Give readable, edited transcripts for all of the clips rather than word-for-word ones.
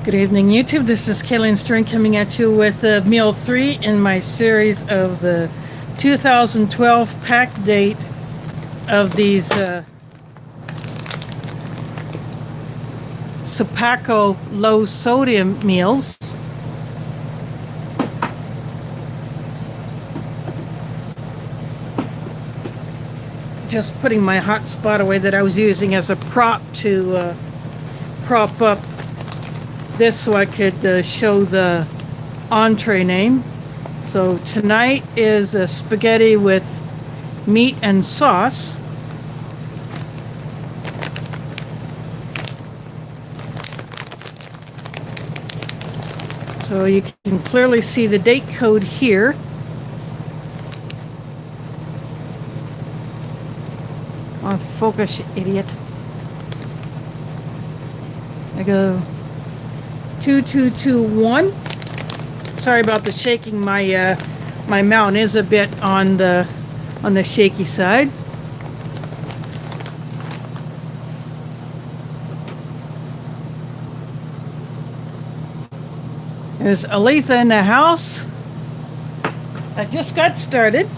Good evening, YouTube. This is Kaylin Stern coming at you with Meal 3 in my series of the 2012 pack date of these Sopacko low sodium meals. Just putting my hotspot away that I was using as a prop to prop up this so I could show the entree name. So tonight is a spaghetti with meat and sauce. So you can clearly see the date code here. On focus, you idiot. I go 2221. Sorry about the shaking. My my mount is a bit on the shaky side. There's Aletha in the house. I just got started.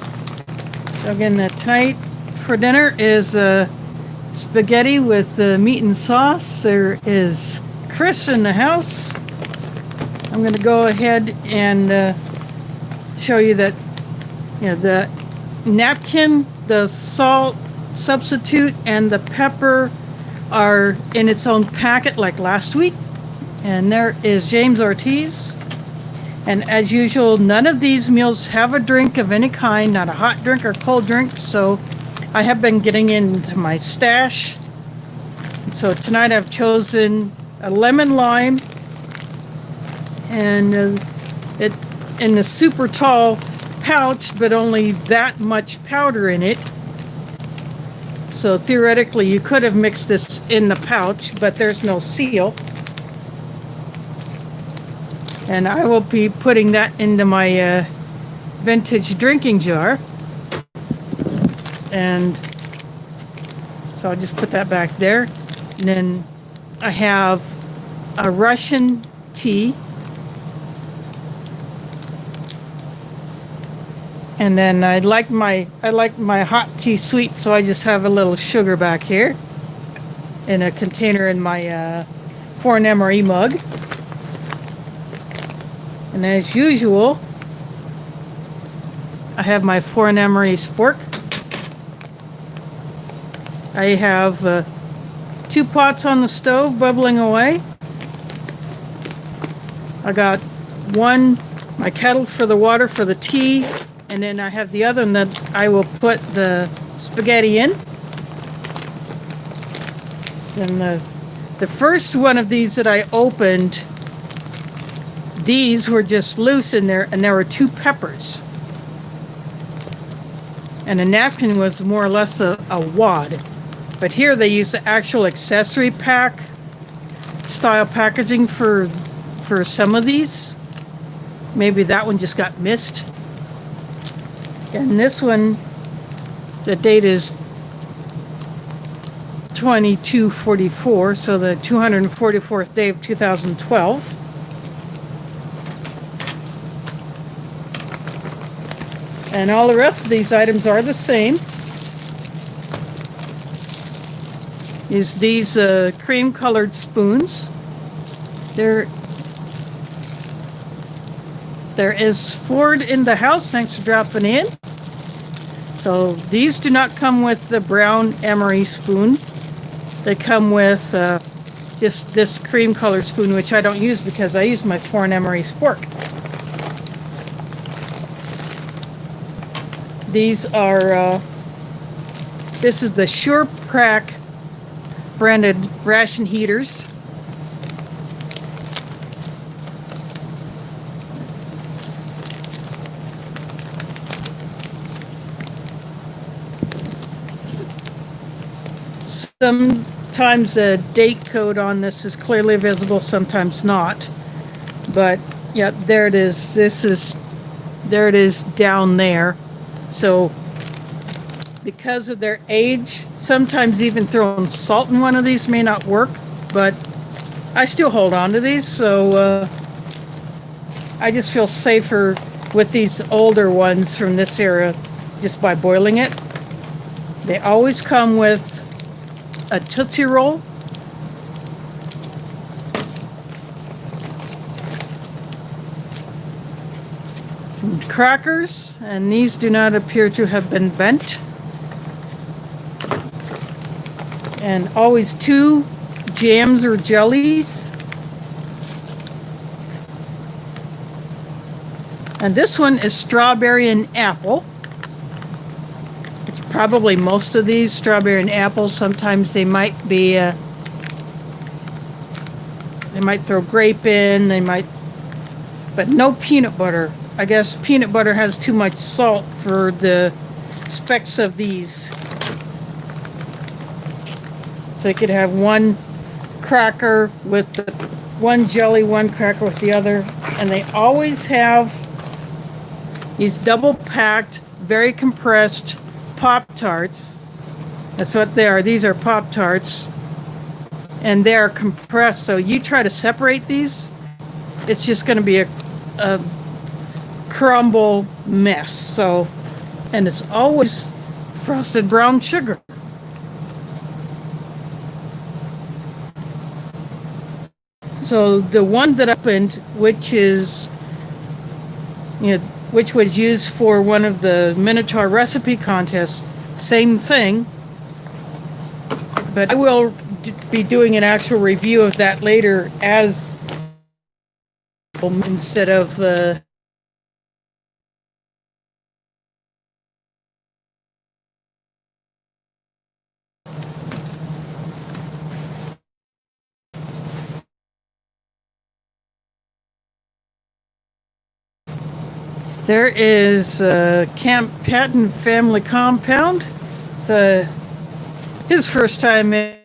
So again, tonight for dinner is spaghetti with meat and sauce. There is Chris in the house. I'm going to go ahead and show you that the napkin, the salt substitute, and the pepper are in its own packet like last week. And there is James Ortiz. And as usual, none of these meals have a drink of any kind, not a hot drink or cold drink. So I have been getting into my stash. So tonight I've chosen a lemon lime, and it in the super tall pouch, but only that much powder in it. So theoretically you could have mixed this in the pouch, but there's no seal. And I will be putting that into my vintage drinking jar. And so I'll just put that back there. And then I have a Russian tea. And then I like my hot tea sweet, so I just have a little sugar back here in a container in my foreign MRE mug. And as usual, I have my foreign MRE spork. I have 2 pots on the stove bubbling away. I got one, my kettle for the water for the tea, and then I have the other one that I will put the spaghetti in. And the first one of these that I opened, these were just loose in there, and there were 2 peppers. And the napkin was more or less a wad. But here they use the actual accessory pack style packaging for some of these. Maybe that one just got missed. And this one, the date is 2244, so the 244th day of 2012. And all the rest of these items are the same. Is these cream colored spoons. There is Ford in the house. Thanks for dropping in. So these do not come with the brown emery spoon. They come with just this cream colored spoon, which I don't use because I use my foreign emery spork. These are this is the Sure Crack branded ration heaters. Sometimes the date code on this is clearly visible, sometimes not. But yeah, there it is. There it is down there. So because of their age, sometimes even throwing salt in one of these may not work, but I still hold on to these, so I just feel safer with these older ones from this era just by boiling it. They always come with a Tootsie Roll. Crackers, and these do not appear to have been bent. And always 2 jams or jellies. And this one is strawberry and apple. It's probably most of these strawberry and apple. Sometimes they might be, they might throw grape in, but no peanut butter. I guess peanut butter has too much salt for the specs of these. So you could have 1 cracker with the 1 jelly, 1 cracker with the other. And they always have these double packed, very compressed Pop-Tarts. That's what they are. These are Pop-Tarts. And they are compressed. So you try to separate these, it's just going to be a crumble mess. So, and it's always frosted brown sugar. So the one that I opened, which is, which was used for one of the Minotaur recipe contests, same thing. But I will be doing an actual review of that later as instead of there is Camp Patton Family Compound. It's his first time in,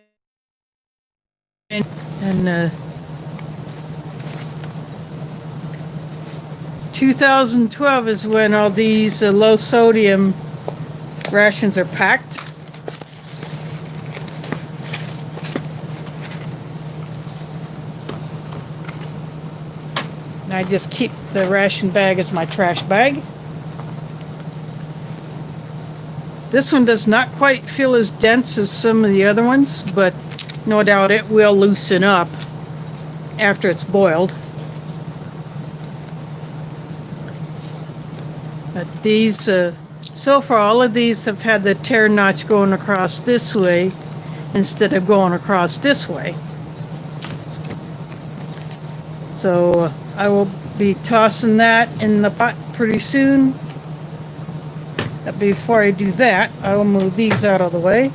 and 2012 is when all these low sodium rations are packed. And I just keep the ration bag as my trash bag. This one does not quite feel as dense as some of the other ones, but no doubt it will loosen up after it's boiled. But these, so far all of these have had the tear notch going across this way instead of going across this way. So I will be tossing that in the pot pretty soon. But before I do that, I will move these out of the way.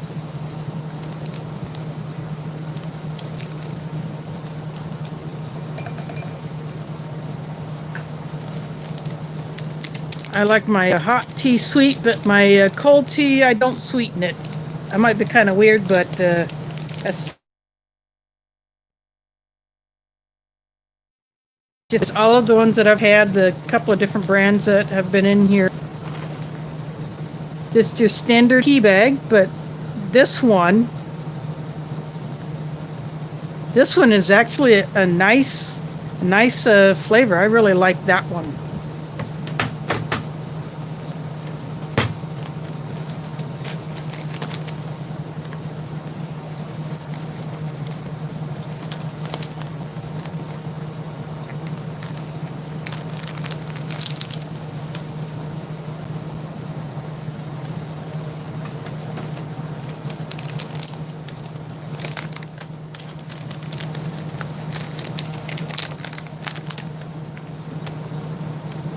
I like my hot tea sweet, but my cold tea, I don't sweeten it. I might be kind of weird, but that's just all of the ones that I've had, the couple of different brands that have been in here. This is just standard tea bag, but this one is actually a nice flavor. I really like that one.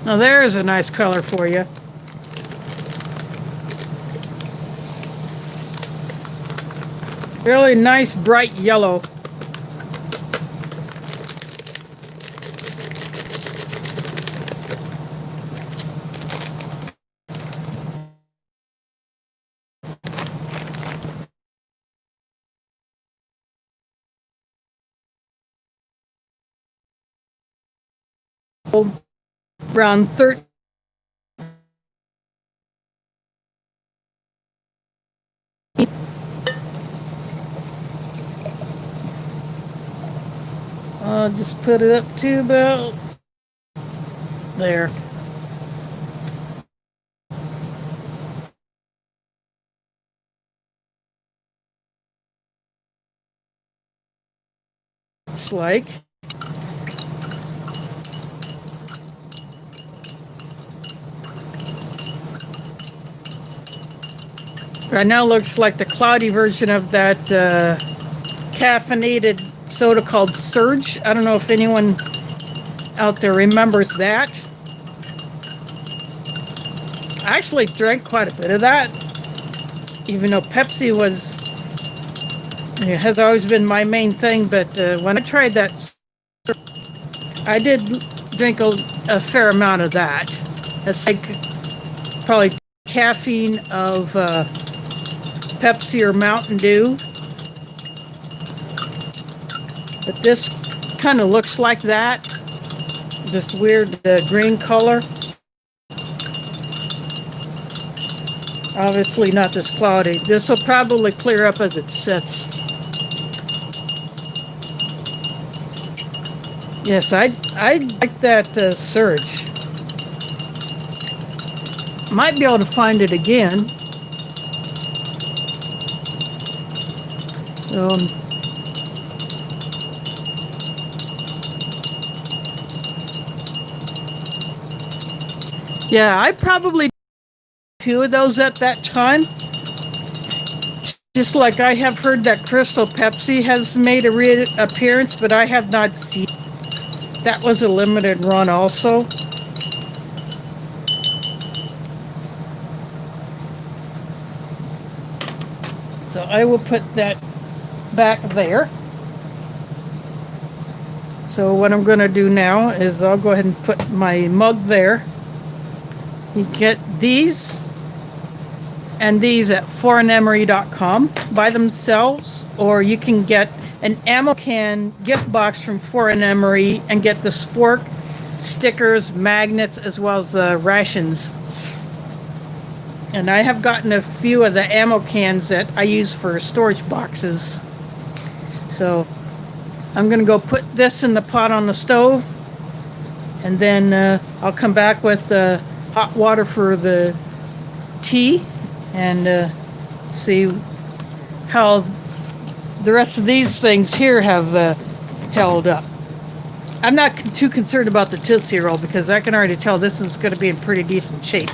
Now there's a nice color for you. Really nice bright yellow. Around 13. I'll just put it up to about there. It's like. Right now looks like the cloudy version of that caffeinated soda called Surge. I don't know if anyone out there remembers that. I actually drank quite a bit of that, even though Pepsi has always been my main thing. But when I tried that, I did drink a fair amount of that. It's like probably caffeine of Pepsi or Mountain Dew. But this kind of looks like that. This weird green color. Obviously not this cloudy. This will probably clear up as it sets. Yes, I like that Surge. Might be able to find it again. Yeah, I probably did a few of those at that time. Just like I have heard that Crystal Pepsi has made a reappearance, but I have not seen. That was a limited run also. So I will put that back there. So what I'm going to do now is I'll go ahead and put my mug there. You get these and these at foreignemery.com by themselves, or you can get an ammo can gift box from Foreign Emery and get the spork, stickers, magnets, as well as rations. And I have gotten a few of the ammo cans that I use for storage boxes. So I'm going to go put this in the pot on the stove, and then I'll come back with the hot water for the tea and see how the rest of these things here have held up. I'm not too concerned about the Tootsie Roll because I can already tell this is going to be in pretty decent shape.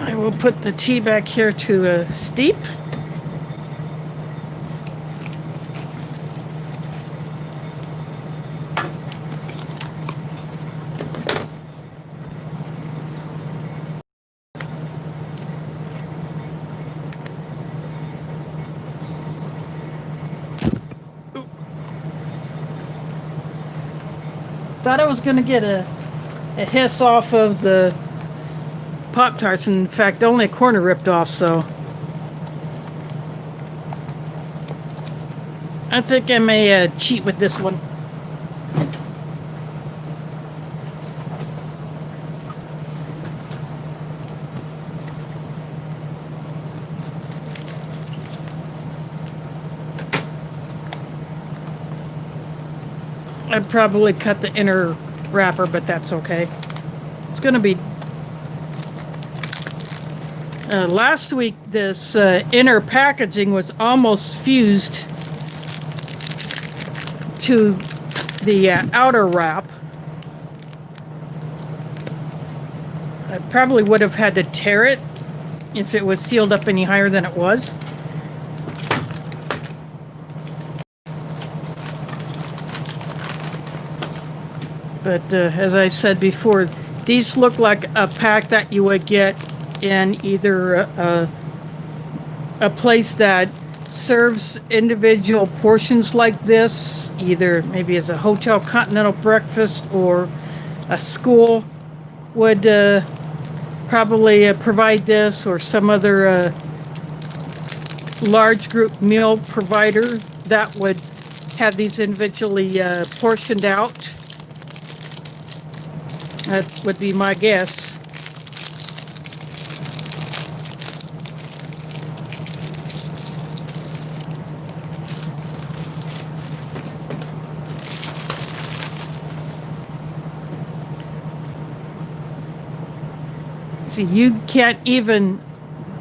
We'll put the tea back here to steep. Thought I was going to get a hiss off of the Pop-Tarts. In fact, only a corner ripped off, so I think I may cheat with this one. I'd probably cut the inner wrapper, but that's okay. It's going to be... last week, this inner packaging was almost fused to the outer wrap. I probably would have had to tear it if it was sealed up any higher than it was. But as I've said before, these look like a pack that you would get in either a place that serves individual portions like this, either maybe as a hotel continental breakfast, or a school would probably provide this, or some other large group meal provider that would have these individually portioned out. That would be my guess. See, you can't even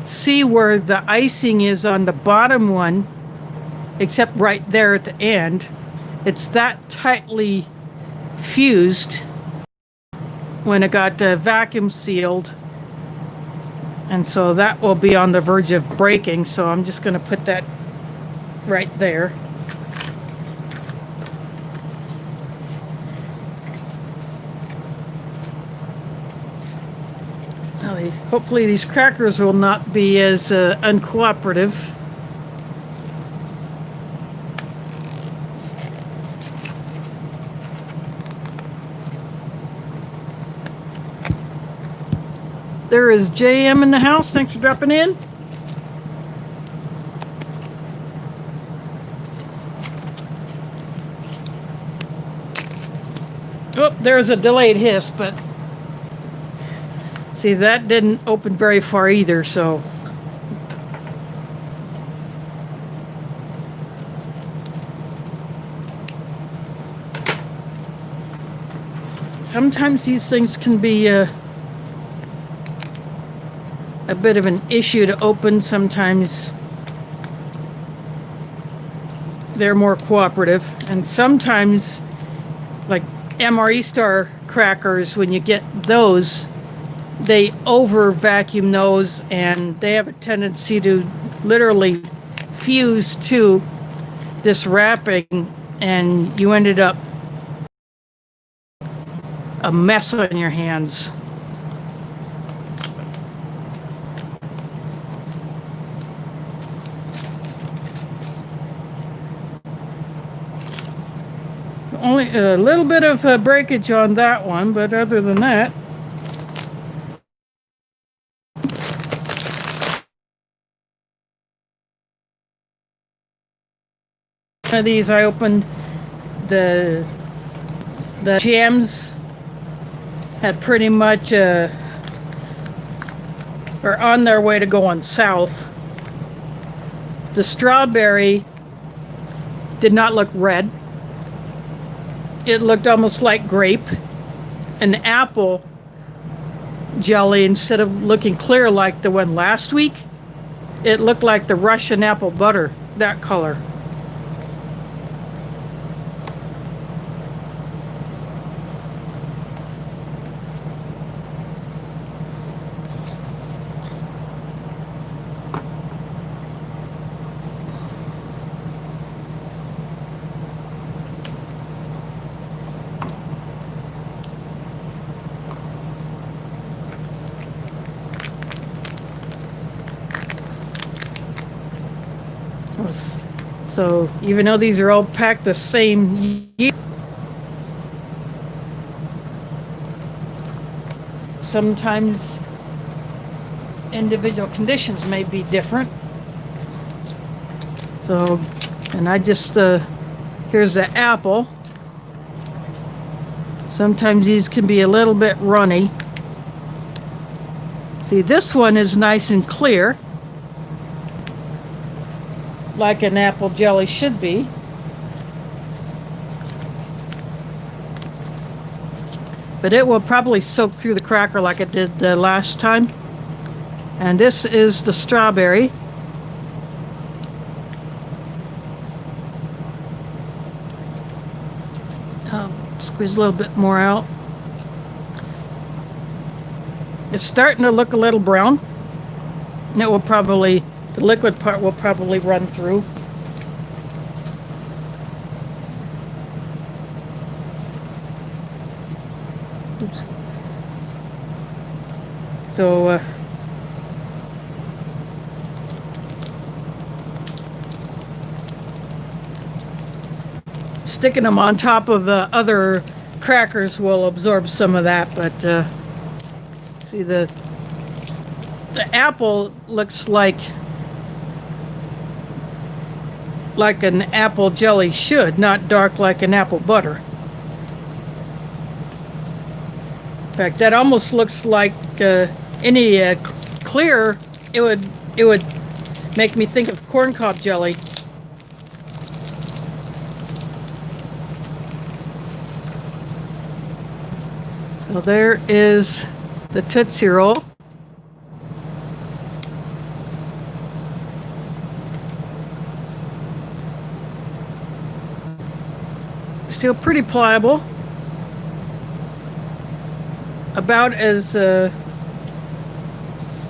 see where the icing is on the bottom one, except right there at the end. It's that tightly fused when it got vacuum sealed, and so that will be on the verge of breaking, so I'm just going to put that right there. Hopefully these crackers will not be as uncooperative. There is JM in the house. Thanks for dropping in. Oh, there's a delayed hiss, but see, that didn't open very far either, so. Sometimes these things can be a bit of an issue to open. Sometimes they're more cooperative, and sometimes, like MRE Star crackers, when you get those, they over vacuum those, and they have a tendency to literally fuse to this wrapping, and you ended up a mess on your hands. Only a little bit of breakage on that one, but other than that, one of these I opened, the jams had pretty much are on their way to going south. The strawberry did not look red. It looked almost like grape. An apple jelly, instead of looking clear like the one last week, it looked like the Russian apple butter, that color. So even though these are all packed the same year, sometimes individual conditions may be different. So, and I just, here's the apple. Sometimes these can be a little bit runny. See, this one is nice and clear, like an apple jelly should be. but it will probably soak through the cracker like it did the last time. And this is the strawberry. Squeeze a little bit more out. It's starting to look a little brown. And it will probably, the liquid part will probably run through. Oops. So, sticking them on top of other crackers will absorb some of that, but see the apple looks like an apple jelly should, not dark like an apple butter. In fact, that almost looks like any clear. It would make me think of corncob jelly. So there is the Tootsie Roll. Still pretty pliable. About as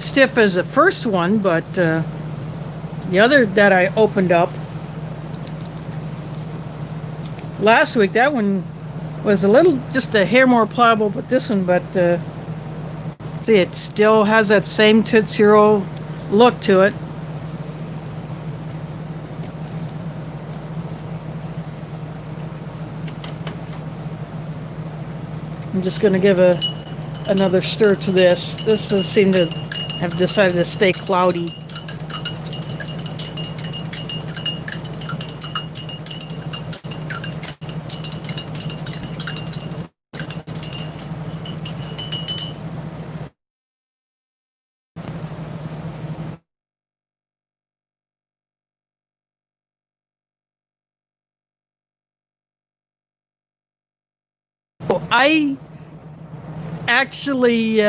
stiff as the first one, but the other that I opened up last week, that one was just a hair more pliable, but this one, see, it still has that same Tootsie Roll look to it. I'm just going to give another stir to this. This does seem to have decided to stay cloudy. I actually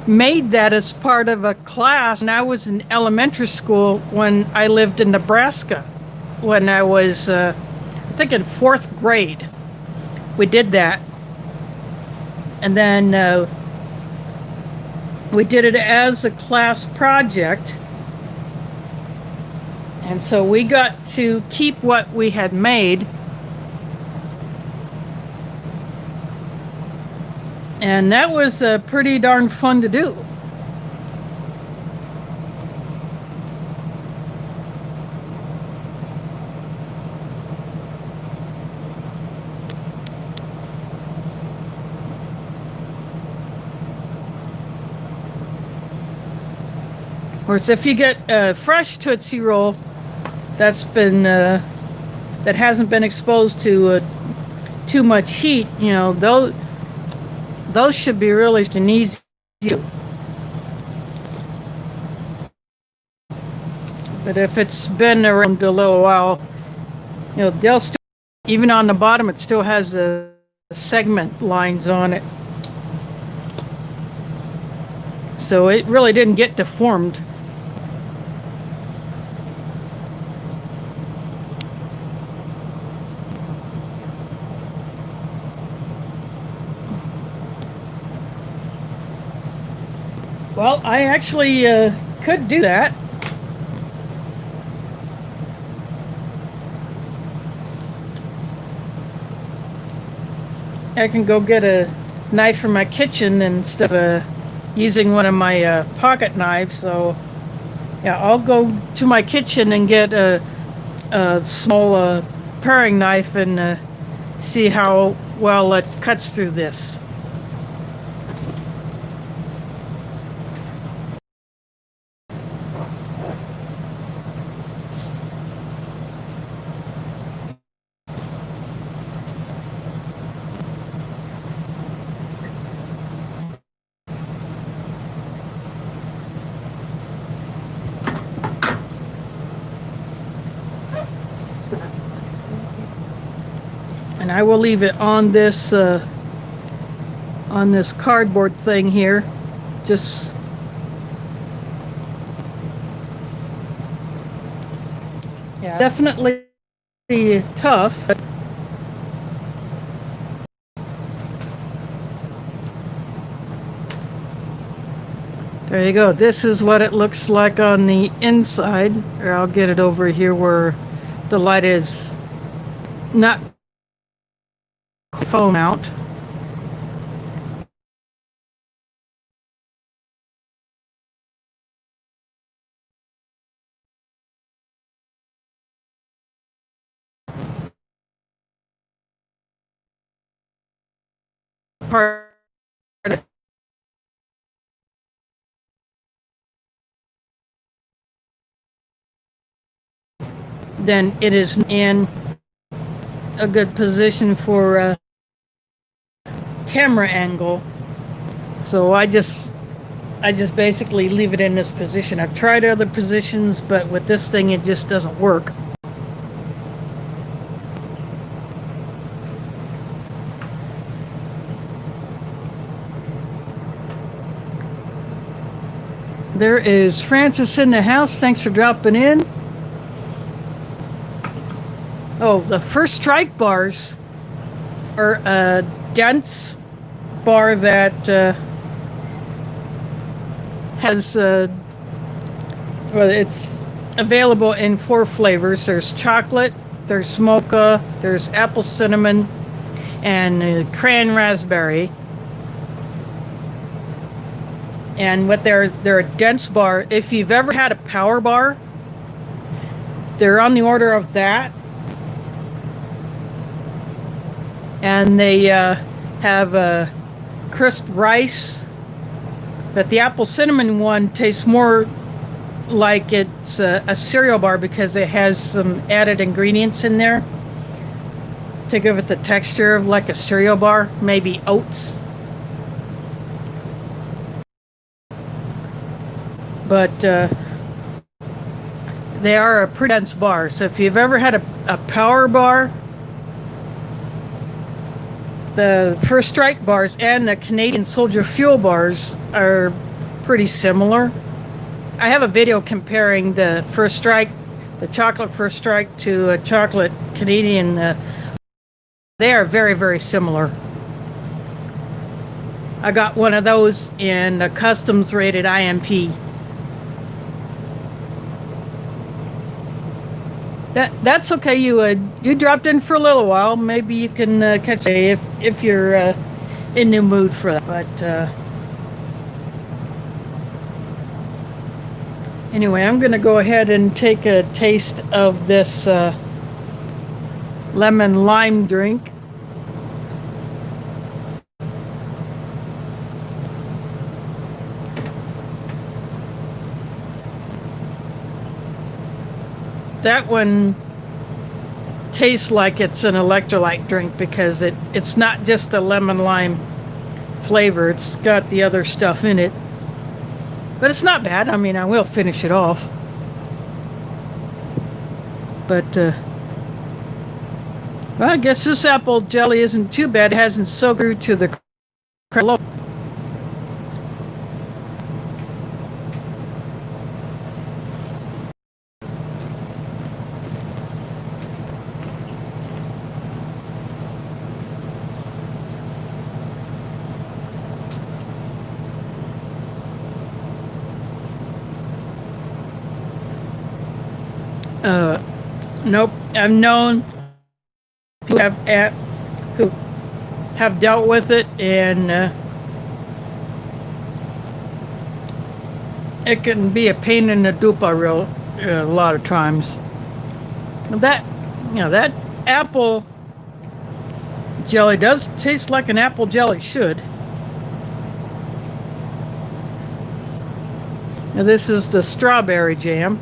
made that as part of a class when I was in elementary school when I lived in Nebraska. When I was, I think in 4th grade, we did that. And then we did it as a class project. And so we got to keep what we had made. And that was pretty darn fun to do. Of course, if you get a fresh Tootsie Roll that's been that hasn't been exposed to too much heat, you know, those should be really easy to do. But if it's been around a little while, you know, they'll still, even on the bottom, it still has the segment lines on it. So it really didn't get deformed. Well, I actually could do that. I can go get a knife from my kitchen instead of using one of my pocket knives. So, yeah, I'll go to my kitchen and get a small paring knife and see how well it cuts through this. And I will leave it on this on this cardboard thing here. Just yeah, definitely tough. There you go. This is what it looks like on the inside. Or I'll get it over here where the light is not foam out. Part then it is in a good position for camera angle. So I just basically leave it in this position. I've tried other positions, but with this thing it just doesn't work. There is Francis in the house. Thanks for dropping in. Oh, the First Strike bars are a dense bar that has, well, it's available in 4 flavors. There's chocolate, there's mocha, there's apple cinnamon, and cran raspberry. And what they're a dense bar. If you've ever had a power bar, they're on the order of that. And they have crisp rice. But the apple cinnamon one tastes more like it's a cereal bar because it has some added ingredients in there to give it the texture of like a cereal bar, maybe oats. But they are a pretty dense bar. So if you've ever had a power bar, the First Strike bars and the Canadian Soldier Fuel bars are pretty similar. I have a video comparing the First Strike, the chocolate First Strike, to a chocolate Canadian. They are very, very similar. I got one of those in a customs rated IMP. That's okay. You dropped in for a little while. Maybe you can catch it if you're in the mood for that. But anyway, I'm going to go ahead and take a taste of this lemon lime drink. That one tastes like it's an electrolyte drink because it's not just the lemon lime flavor. It's got the other stuff in it. But it's not bad. I mean, I will finish it off. But, well, I guess this apple jelly isn't too bad. It hasn't soaked through to the crust. Nope. I've known who have dealt with it, and it can be a pain in the dupa a lot of times. That apple jelly does taste like an apple jelly should. Now this is the strawberry jam.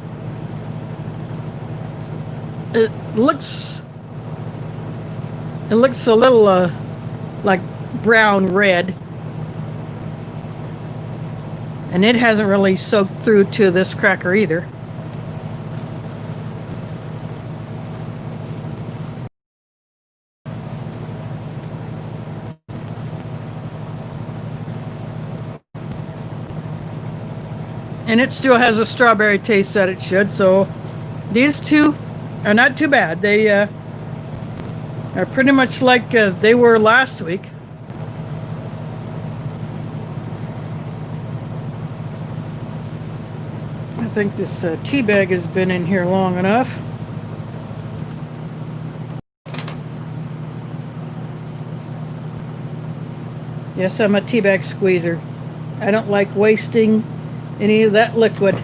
It looks a little like brown red, and it hasn't really soaked through to this cracker either. And it still has a strawberry taste that it should. So these two are not too bad. They are pretty much like they were last week. I think this tea bag has been in here long enough. Yes, I'm a tea bag squeezer. I don't like wasting any of that liquid.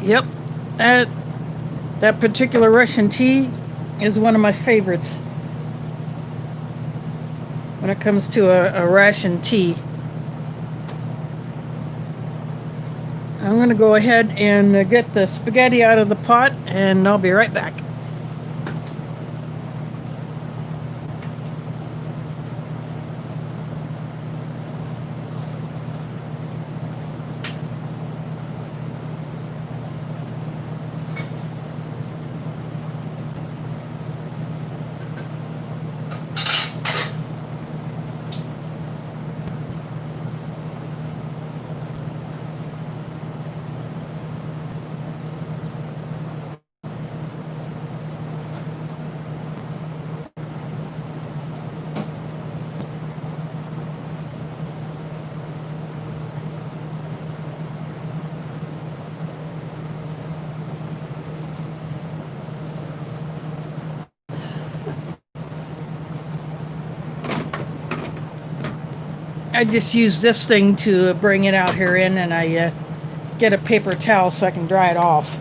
Yep, that particular Russian tea is one of my favorites when it comes to a ration tea. I'm going to go ahead and get the spaghetti out of the pot, and I'll be right back. I just use this thing to bring it out here in, and I get a paper towel so I can dry it off.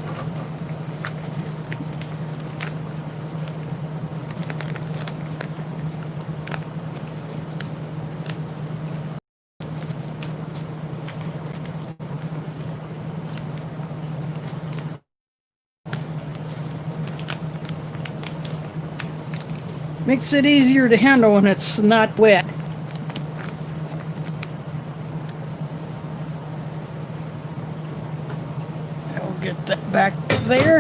Makes it easier to handle when it's not wet. I'll get that back there.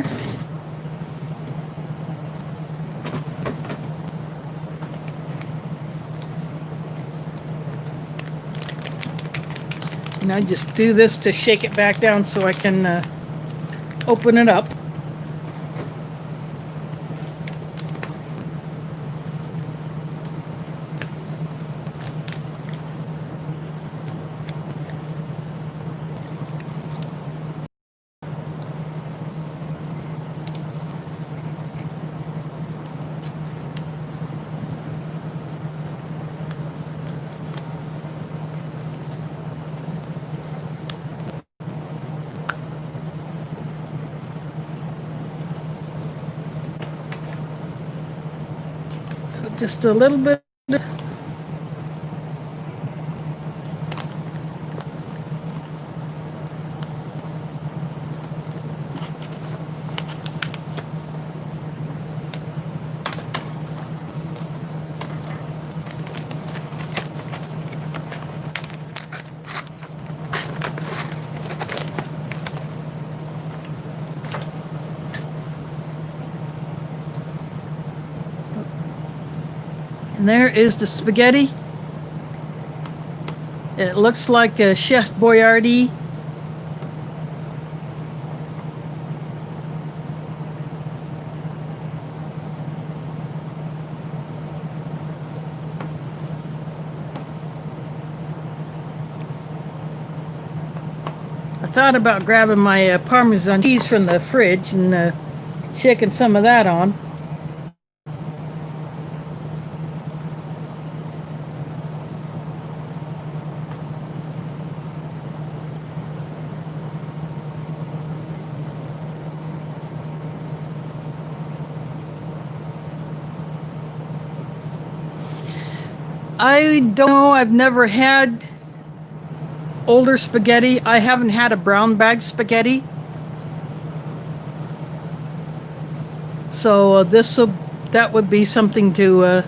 And I just do this to shake it back down so I can open it up. Just a little bit. And there is the spaghetti. It looks like a Chef Boyardee. I thought about grabbing my Parmesan cheese from the fridge and shaking some of that on. I don't know, I've never had older spaghetti. I haven't had a brown bag spaghetti. So that would be something to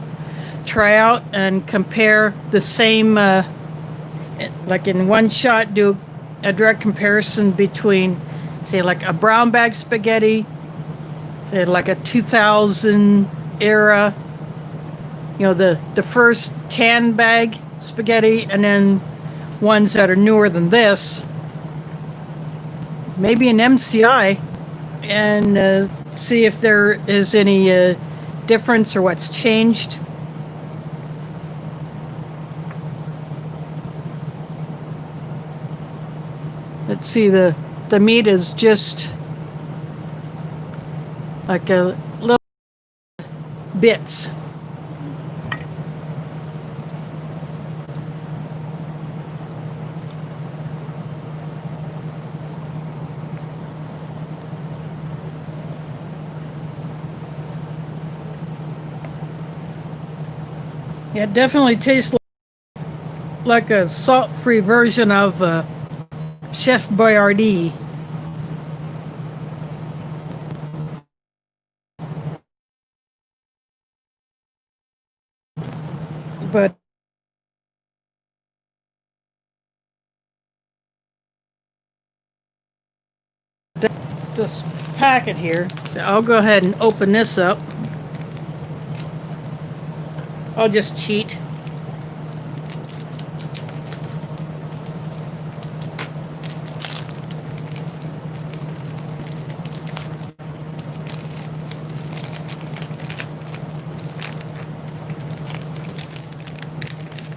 try out and compare the same, like in one shot, do a direct comparison between, say, like a brown bag spaghetti, say, like a 2000 era, the first tan bag spaghetti, and then ones that are newer than this, maybe an MCI, and see if there is any difference or what's changed. Let's see, the meat is just like a little bits. Yeah, it definitely tastes like a salt-free version of Chef Boyardee. But this packet here, so I'll go ahead and open this up. I'll just cheat.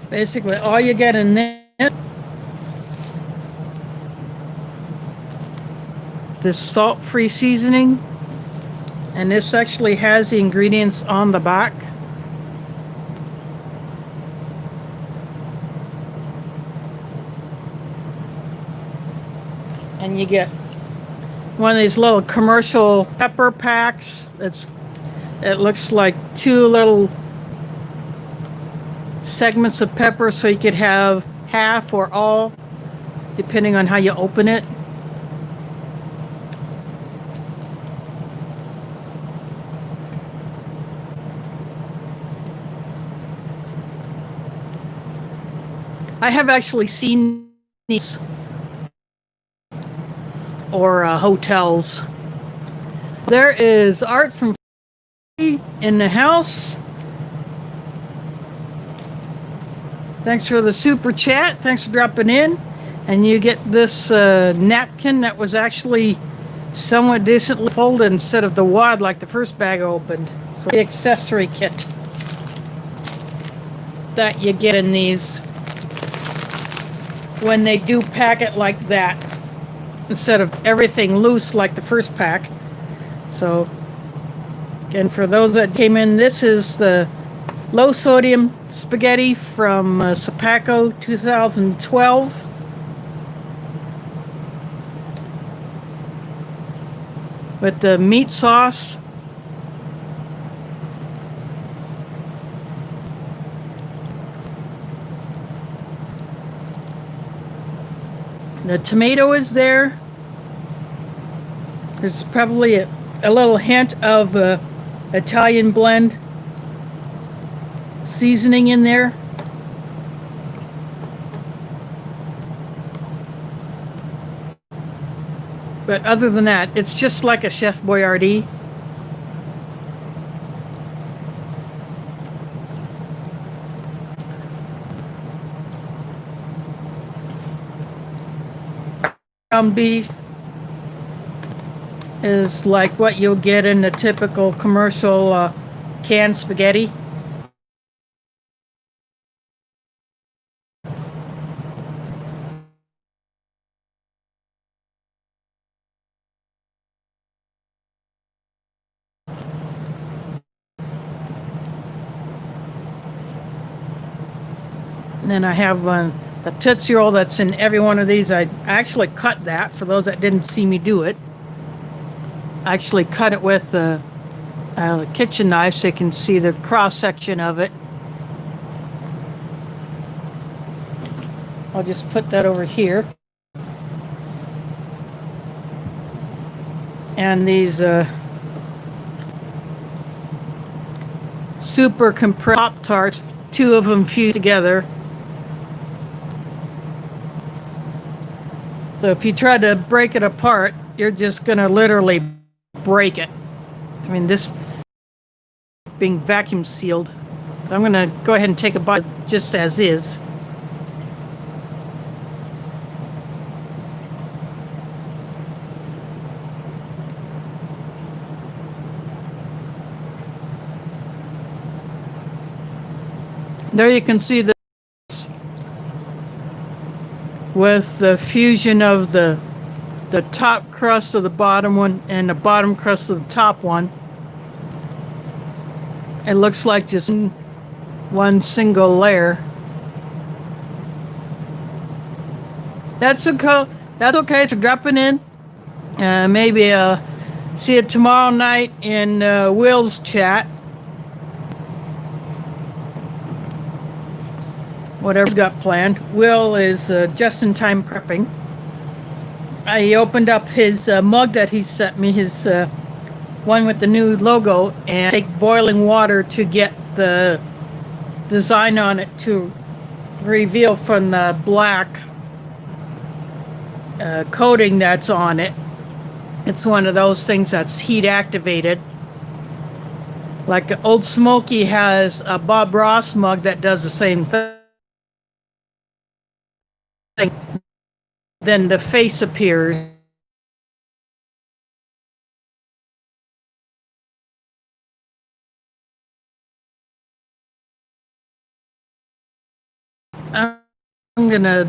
Basically, all you get in there, this salt-free seasoning, and this actually has the ingredients on the back. And you get one of these little commercial pepper packs. It looks like two little segments of pepper, so you could have half or all, depending on how you open it. I have actually seen these or hotels. There is Art from in the house. Thanks for the super chat. Thanks for dropping in. And you get this napkin that was actually somewhat decently folded instead of the wad like the first bag opened. So the accessory kit that you get in these when they do pack it like that, instead of everything loose like the first pack. So again, for those that came in, this is the low sodium spaghetti from Sopacko 2012. With the meat sauce. The tomato is there. There's probably a little hint of Italian blend seasoning in there. But other than that, it's just like a Chef Boyardee. Ground beef is like what you'll get in the typical commercial canned spaghetti. And then I have the Tootsie Roll that's in every one of these. I actually cut that for those that didn't see me do it. I actually cut it with a kitchen knife so you can see the cross section of it. I'll just put that over here. And these super compressed Pop-Tarts, two of them fused together. So if you try to break it apart, you're just going to literally break it. I mean, this being vacuum sealed. So I'm going to go ahead and take a bite just as is. There you can see the with the fusion of the top crust of the bottom one and the bottom crust of the top one. It looks like just one single layer. That's okay. That's okay. So drop it in. Maybe see it tomorrow night in Will's chat. Whatever's got planned. Will is just in time prepping. I opened up his mug that he sent me, his one with the new logo, and take boiling water to get the design on it to reveal from the black coating that's on it. It's one of those things that's heat activated. Like Old Smoky has a Bob Ross mug that does the same thing. Then the face appears. I'm gonna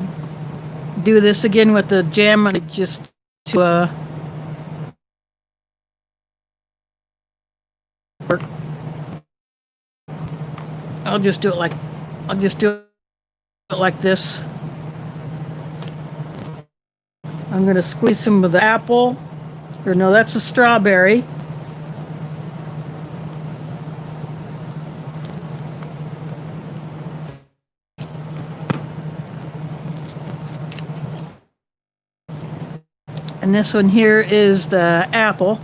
do this again with the jam, just to work. I'll just do it like this. I'm going to squeeze some of the apple, or no, that's a strawberry. And this one here is the apple.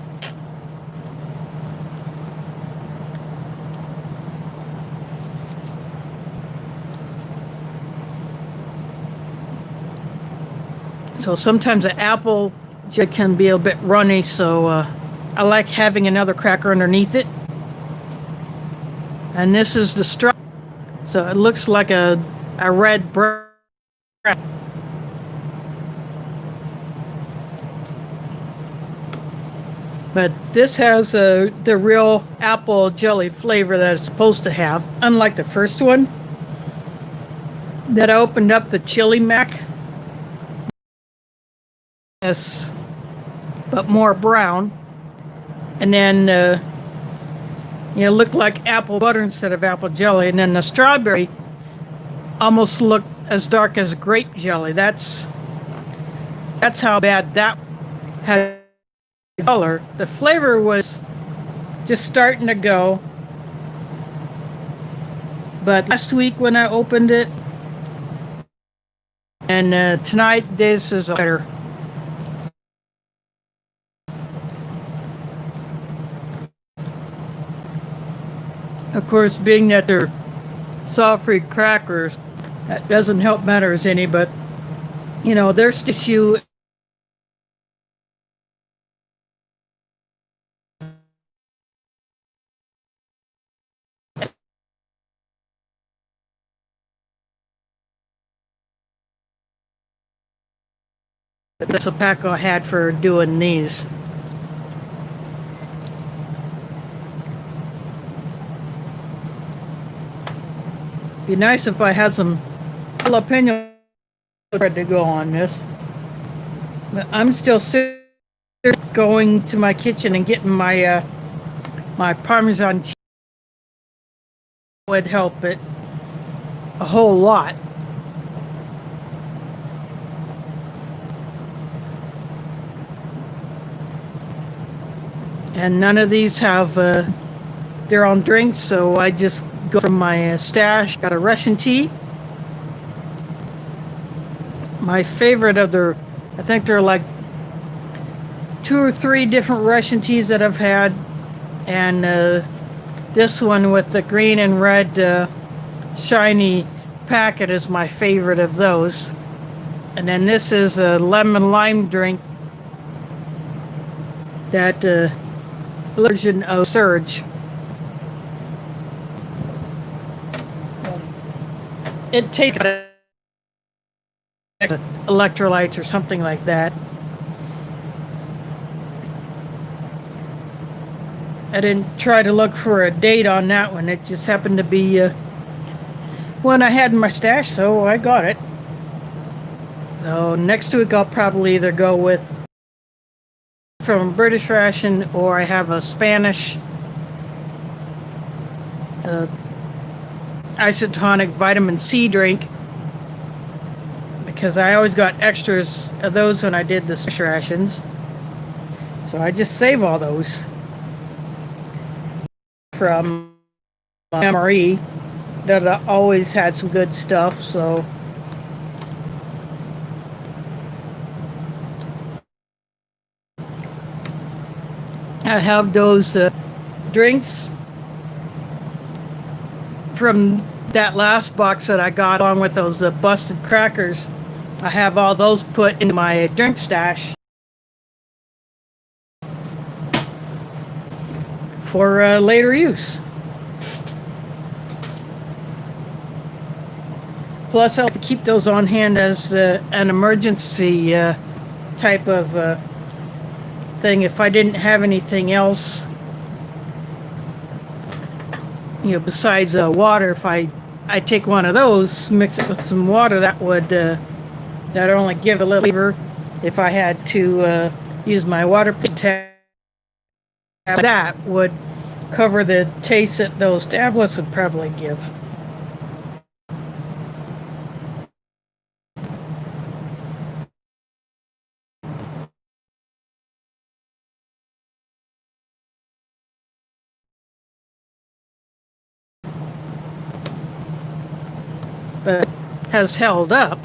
So sometimes the apple can be a bit runny, so I like having another cracker underneath it. And this is the straw. So it looks like a red brown. But this has the real apple jelly flavor that it's supposed to have, unlike the first one that I opened up, the chili mac. Yes, but more brown, and then looked like apple butter instead of apple jelly, and then the strawberry almost looked as dark as grape jelly. That's how bad that had color. The flavor was just starting to go, but last week when I opened it, and tonight this is better. Of course, being that they're salt-free crackers, that doesn't help matters any, but, there's tissue. That Sopacko had for doing these. Be nice if I had some jalapeno bread to go on this. But I'm still going to my kitchen and getting my my Parmesan cheese. Would help it a whole lot. And none of these have their own drinks, so I just go from my stash. Got a Russian tea. My favorite of I think there are like 2 or 3 different Russian teas that I've had, and this one with the green and red shiny packet is my favorite of those. And then this is a lemon lime drink, that version of Surge. It takes electrolytes or something like that. I didn't try to look for a date on that one. It just happened to be one I had in my stash, so I got it. So next week I'll probably either go with from British Ration, or I have a Spanish isotonic vitamin C drink, because I always got extras of those when I did the Spanish rations. So I just save all those from MRE that always had some good stuff. So I have those drinks from that last box that I got, along with those busted crackers. I have all those put in my drink stash for later use. Plus, I'll keep those on hand as an emergency type of thing. If I didn't have anything else, besides water, if I take one of those, mix it with some water, that would that only give a little flavor. If I had to use my water tap, that would cover the taste that those tablets would probably give. But has held up.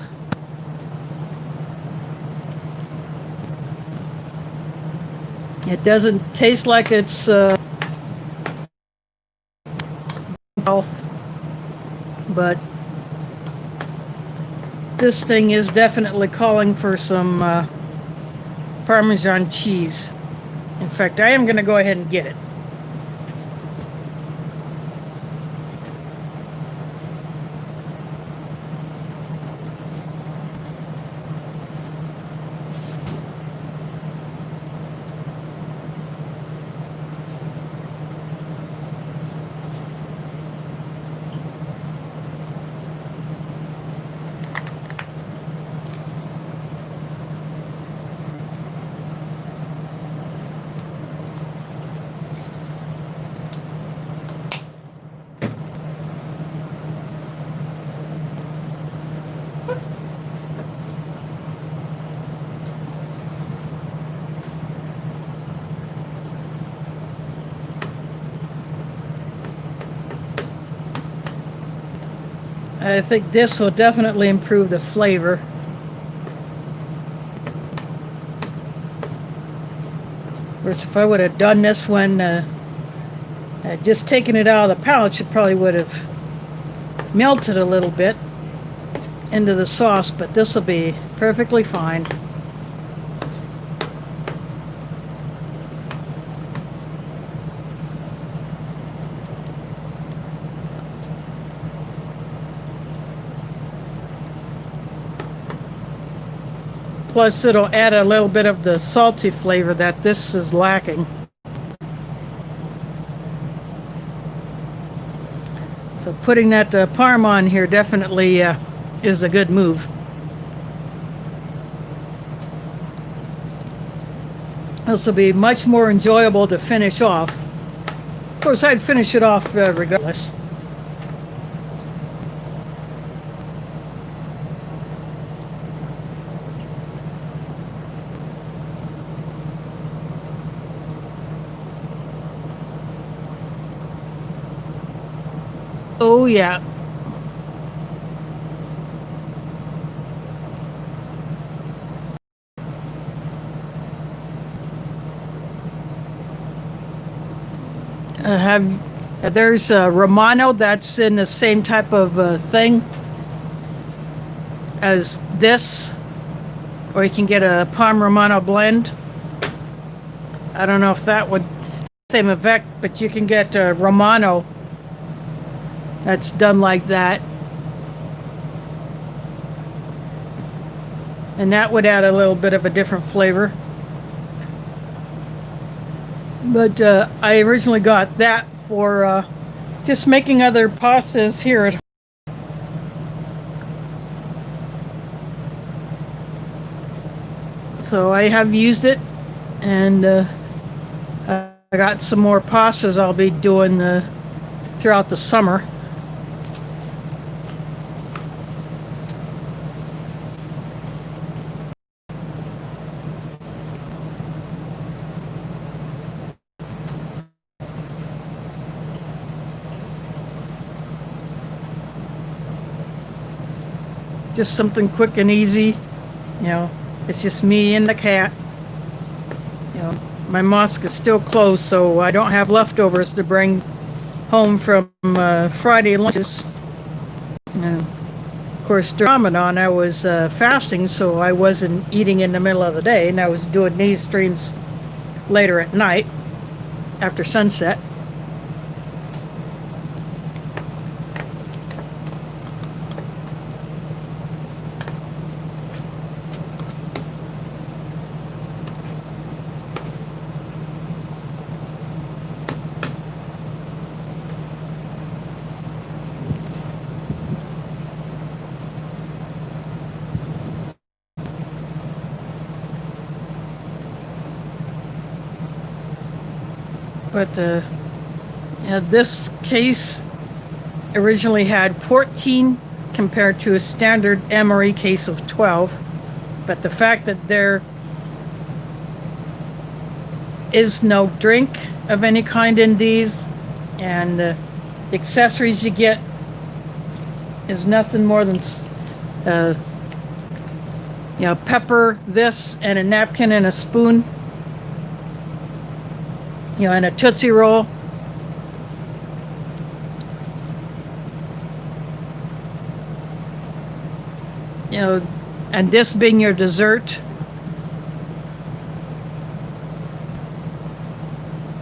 It doesn't taste like it's health, but this thing is definitely calling for some Parmesan cheese. In fact, I am going to go ahead and get it. I think this will definitely improve the flavor. Whereas if I would have done this when just taken it out of the pouch, it probably would have melted a little bit into the sauce, but this will be perfectly fine. Plus, it'll add a little bit of the salty flavor that this is lacking. So putting that parm on here definitely is a good move. This will be much more enjoyable to finish off. Of course, I'd finish it off regardless. Oh, yeah. There's Romano that's in the same type of thing as this. or you can get a Palm Romano blend. I don't know if that would same effect, but you can get a Romano that's done like that. And that would add a little bit of a different flavor. But I originally got that for just making other pastas here at home. So I have used it, and I got some more pastas I'll be doing throughout the summer. Just something quick and easy, you know. It's just me and the cat. You know, my mosque is still closed, so I don't have leftovers to bring home from Friday lunches. Of course, during Ramadan, I was fasting, so I wasn't eating in the middle of the day, and I was doing these streams later at night after sunset. But this case originally had 14 compared to a standard Emery case of 12. But the fact that there is no drink of any kind in these, and the accessories you get is nothing more than pepper, this, and a napkin and a spoon. And a Tootsie Roll. And this being your dessert.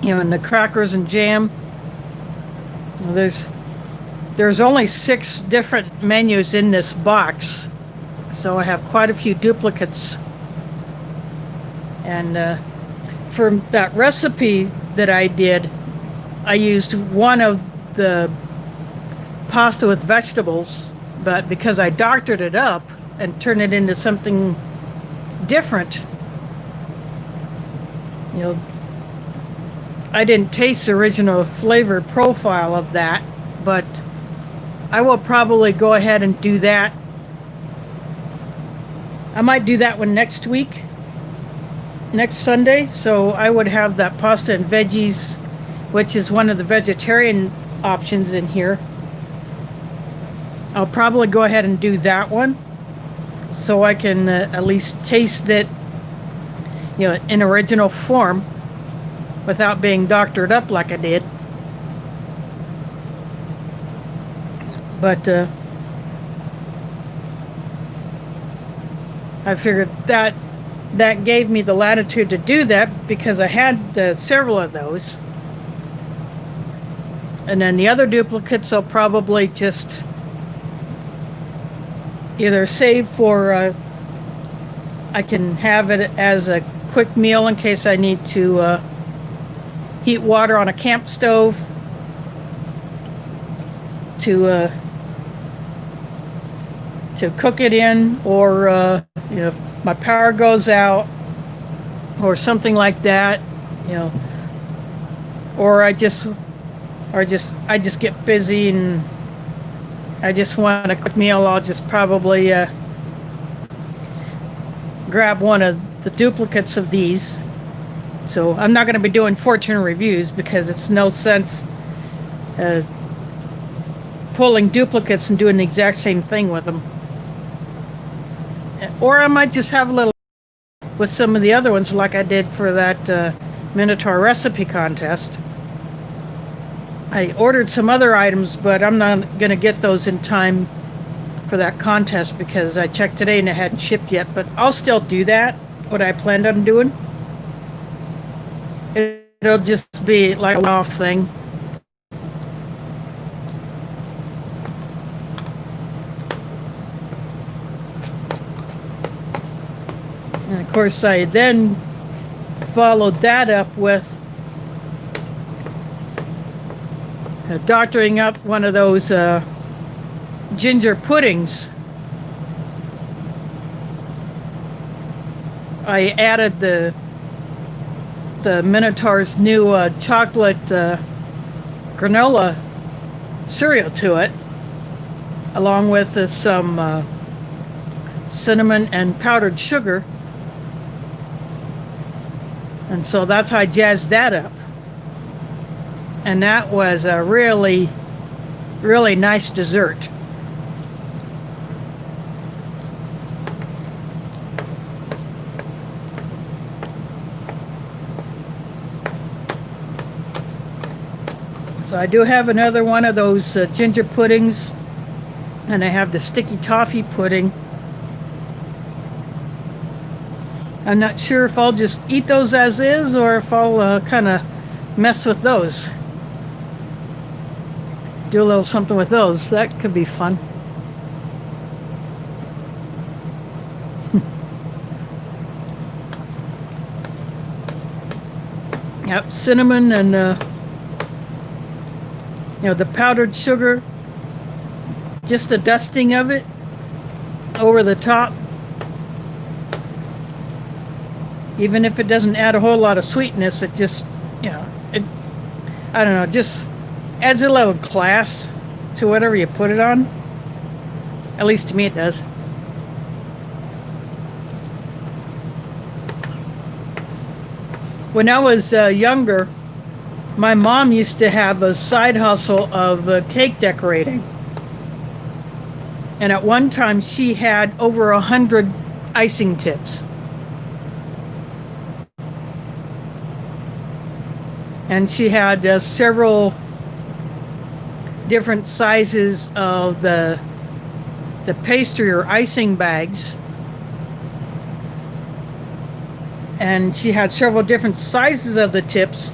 And the crackers and jam. There's only 6 different menus in this box, so I have quite a few duplicates. And for that recipe that I did, I used one of the pasta with vegetables, but because I doctored it up and turned it into something different, I didn't taste the original flavor profile of that, but I will probably go ahead and do that. I might do that one next week. Next Sunday, so I would have that pasta and veggies, which is one of the vegetarian options in here. I'll probably go ahead and do that one, so I can at least taste it, in original form, without being doctored up like I did. But I figured that gave me the latitude to do that because I had several of those. And then the other duplicates I'll probably just either save for, I can have it as a quick meal in case I need to heat water on a camp stove to cook it in, or if my power goes out or something like that, or I just get busy and I just want a quick meal, I'll just probably grab one of the duplicates of these. So I'm not going to be doing fortune reviews because it's no sense pulling duplicates and doing the exact same thing with them. Or I might just have a little with some of the other ones like I did for that Minotaur recipe contest. I ordered some other items, but I'm not going to get those in time for that contest because I checked today and it hadn't shipped yet. But I'll still do that, what I planned on doing. It'll just be like a one-off thing. And of course, I then followed that up with doctoring up one of those ginger puddings. I added the Minotaur's new chocolate granola cereal to it, along with some cinnamon and powdered sugar. And so that's how I jazzed that up. And that was a really, really nice dessert. So I do have another one of those ginger puddings, and I have the sticky toffee pudding. I'm not sure if I'll just eat those as is or if I'll kind of mess with those. Do a little something with those. That could be fun. Yep, cinnamon and the powdered sugar. Just a dusting of it over the top. Even if it doesn't add a whole lot of sweetness, it just, I don't know, just adds a little class to whatever you put it on. At least to me it does. When I was younger, my mom used to have a side hustle of cake decorating. And at one time she had over 100 icing tips. And she had several different sizes of the pastry or icing bags. And she had several different sizes of the tips,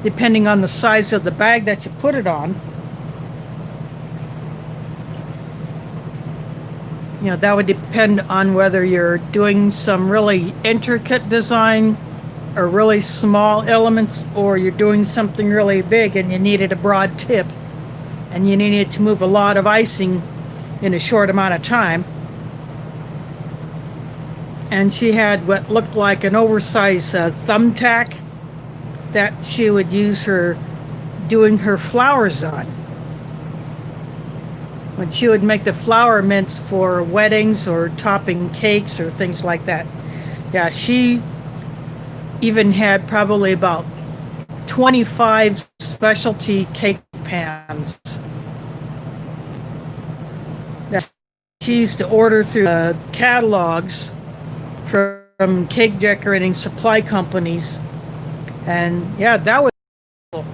depending on the size of the bag that you put it on. That would depend on whether you're doing some really intricate design or really small elements, or you're doing something really big and you needed a broad tip and you needed to move a lot of icing in a short amount of time. And she had what looked like an oversized thumbtack that she would use her doing her flowers on. When she would make the flower mints for weddings or topping cakes or things like that. Yeah, she even had probably about 25 specialty cake pans that she used to order through catalogs from cake decorating supply companies. And yeah, that was cool.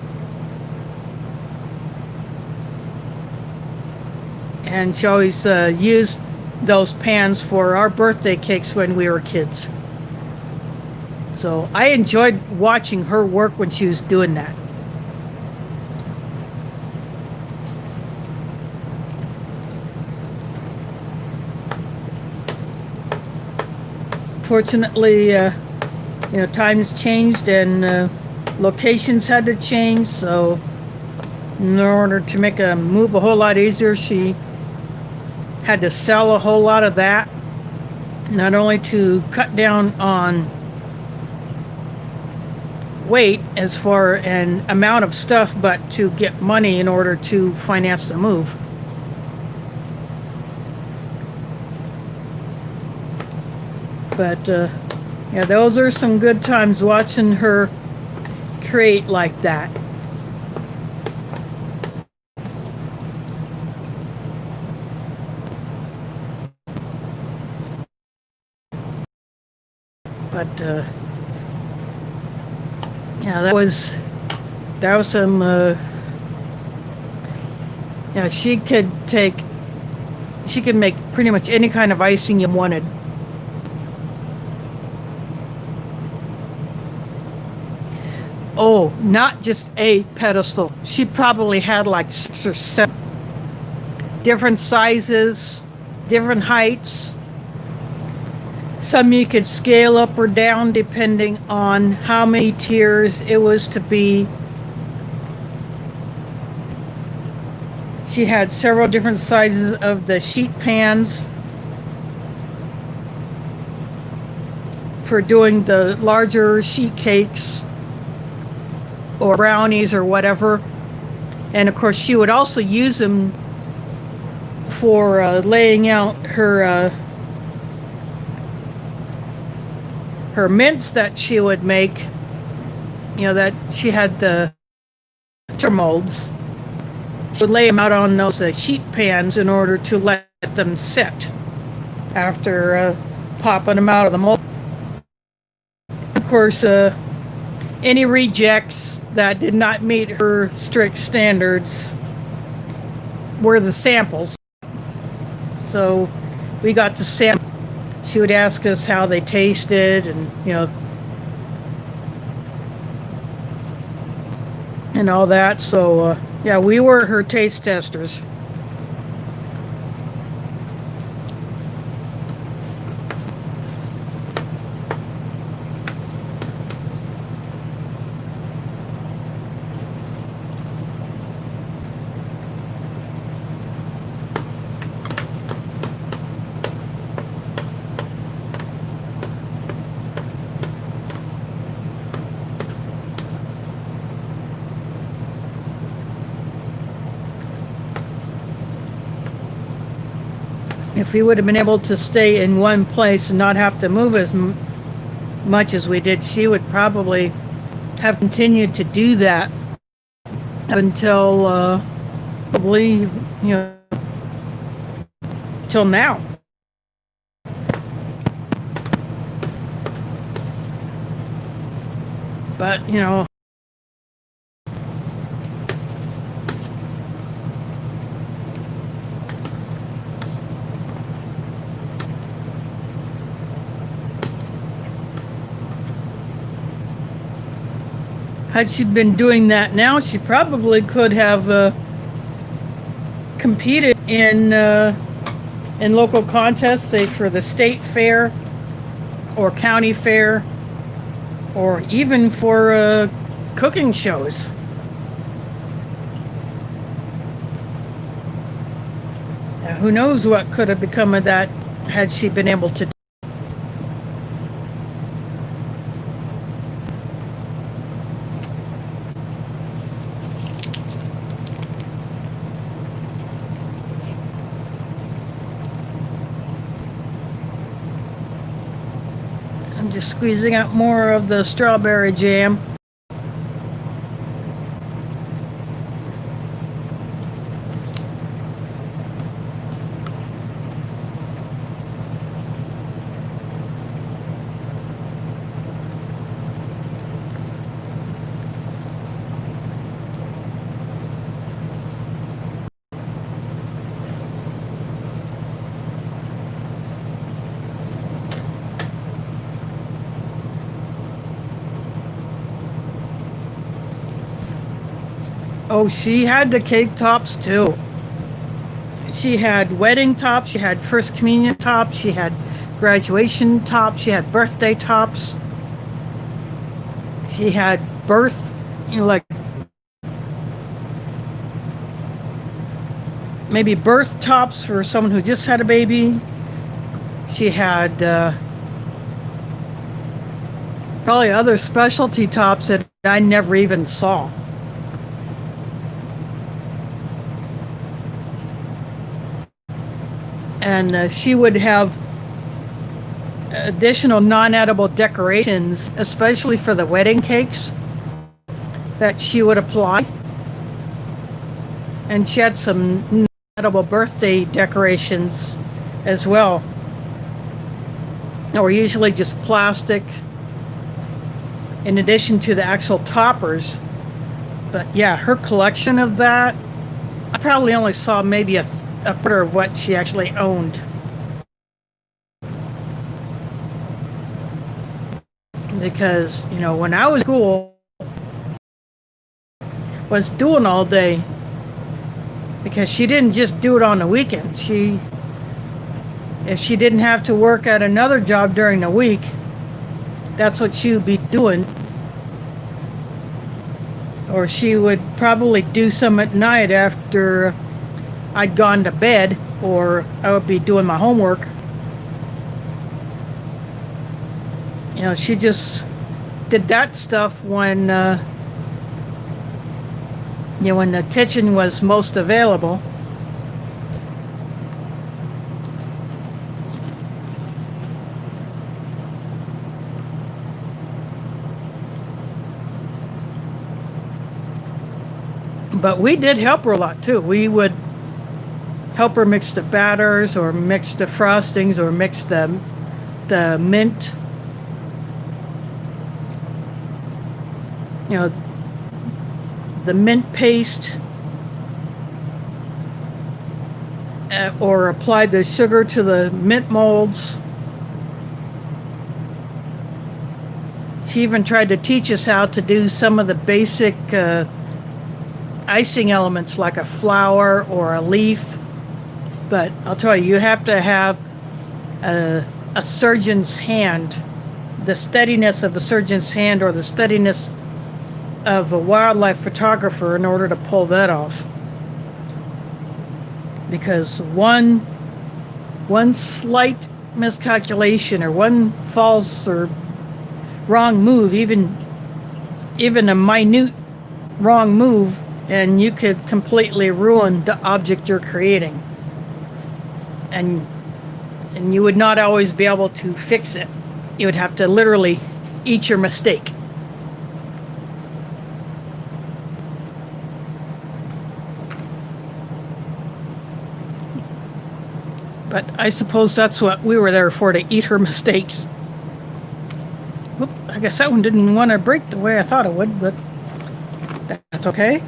And she always used those pans for our birthday cakes when we were kids. So I enjoyed watching her work when she was doing that. Fortunately, times changed and locations had to change. So in order to make a move a whole lot easier, she had to sell a whole lot of that. Not only to cut down on weight as far an amount of stuff, but to get money in order to finance the move. But those are some good times watching her create like that. But that was some. She could take she could make pretty much any kind of icing you wanted. Oh, not just a pedestal. She probably had like 6 or 7 different sizes, different heights. Some you could scale up or down depending on how many tiers it was to be. She had several different sizes of the sheet pans for doing the larger sheet cakes or brownies or whatever. And of course she would also use them for laying out her mints that she would make. You know, that she had the molds. She would lay them out on those sheet pans in order to let them sit after popping them out of the mold. Of course, any rejects that did not meet her strict standards were the samples. So we got to sample. She would ask us how they tasted and, you know, and all that. So, yeah, we were her taste testers. If we would have been able to stay in one place and not have to move as much as we did, she would probably have continued to do that until probably, you know, till now. But, you know, had she been doing that now, she probably could have competed in local contests, say for the state fair or county fair, or even for cooking shows. Now, who knows what could have become of that had she been able to. Just squeezing out more of the strawberry jam. Oh, she had the cake tops too. She had wedding tops, she had first communion tops, she had graduation tops, she had birthday tops. She had like maybe birth tops for someone who just had a baby. She had probably other specialty tops that I never even saw. And she would have additional non-edible decorations, especially for the wedding cakes, that she would apply. And she had some non-edible birthday decorations as well. That were usually just plastic, in addition to the actual toppers. But yeah, her collection of that, I probably only saw maybe a a quarter of what she actually owned. Because, when I was in school, was doing all day, because she didn't just do it on the weekend. If she didn't have to work at another job during the week, that's what she would be doing. Or she would probably do some at night after I'd gone to bed, or I would be doing my homework. She just did that stuff when when the kitchen was most available. But we did help her a lot too. We would help her mix the batters, or mix the frostings, or mix the mint. The mint paste, or apply the sugar to the mint molds. She even tried to teach us how to do some of the basic icing elements, like a flower or a leaf. But I'll tell you, you have to have a surgeon's hand, the steadiness of a surgeon's hand, or the steadiness of a wildlife photographer, in order to pull that off. Because one slight miscalculation, or one false or wrong move, even a minute wrong move, and you could completely ruin the object you're creating. And you would not always be able to fix it. You would have to literally eat your mistake. But I suppose that's what we were there for, to eat her mistakes. Whoop, I guess that one didn't want to break the way I thought it would, but that's okay.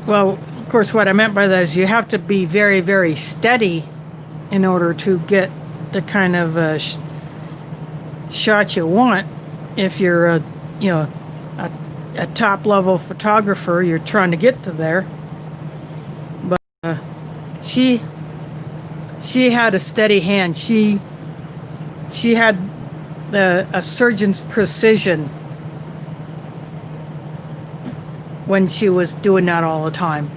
Well, of course, what I meant by that is you have to be very, very steady in order to get the kind of shot you want. If you're a top level photographer, you're trying to get to there. But she had a steady hand. She had a surgeon's precision when she was doing that all the time.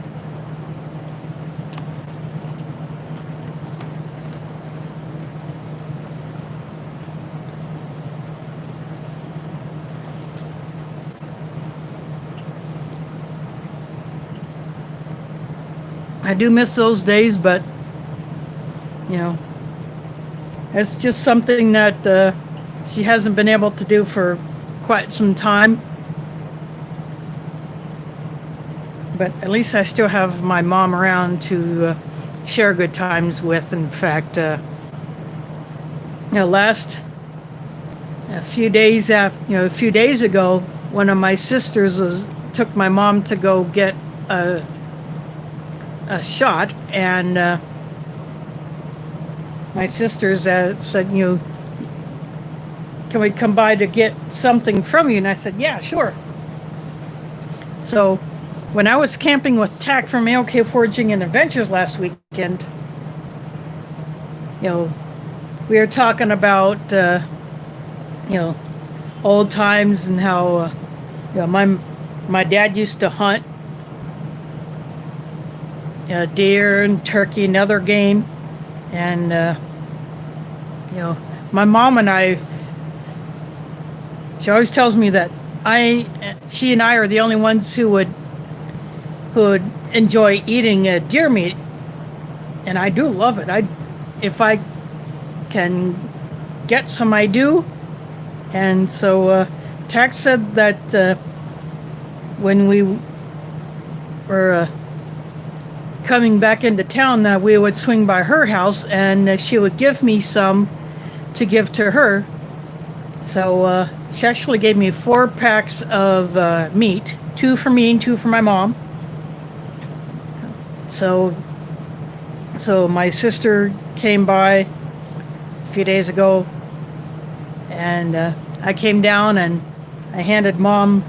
I do miss those days, but it's just something that she hasn't been able to do for quite some time. But at least I still have my mom around to share good times with. In fact, a few days ago, one of my sisters took my mom to go get a shot, and my sisters said, can we come by to get something from you? And I said, yeah, sure. So when I was camping with TAC from AOK Foraging and Adventures last weekend, we were talking about, old times, and how, my dad used to hunt. deer and turkey and other game. And, my mom and I, she always tells me that she and I are the only ones who would enjoy eating deer meat. And I do love it. If I can get some, I do. And so Tax said that when we were coming back into town, we would swing by her house, and she would give me some to give to her. So she actually gave me 4 packs of meat, 2 for me and 2 for my mom. So my sister came by a few days ago, and I came down and I handed Mom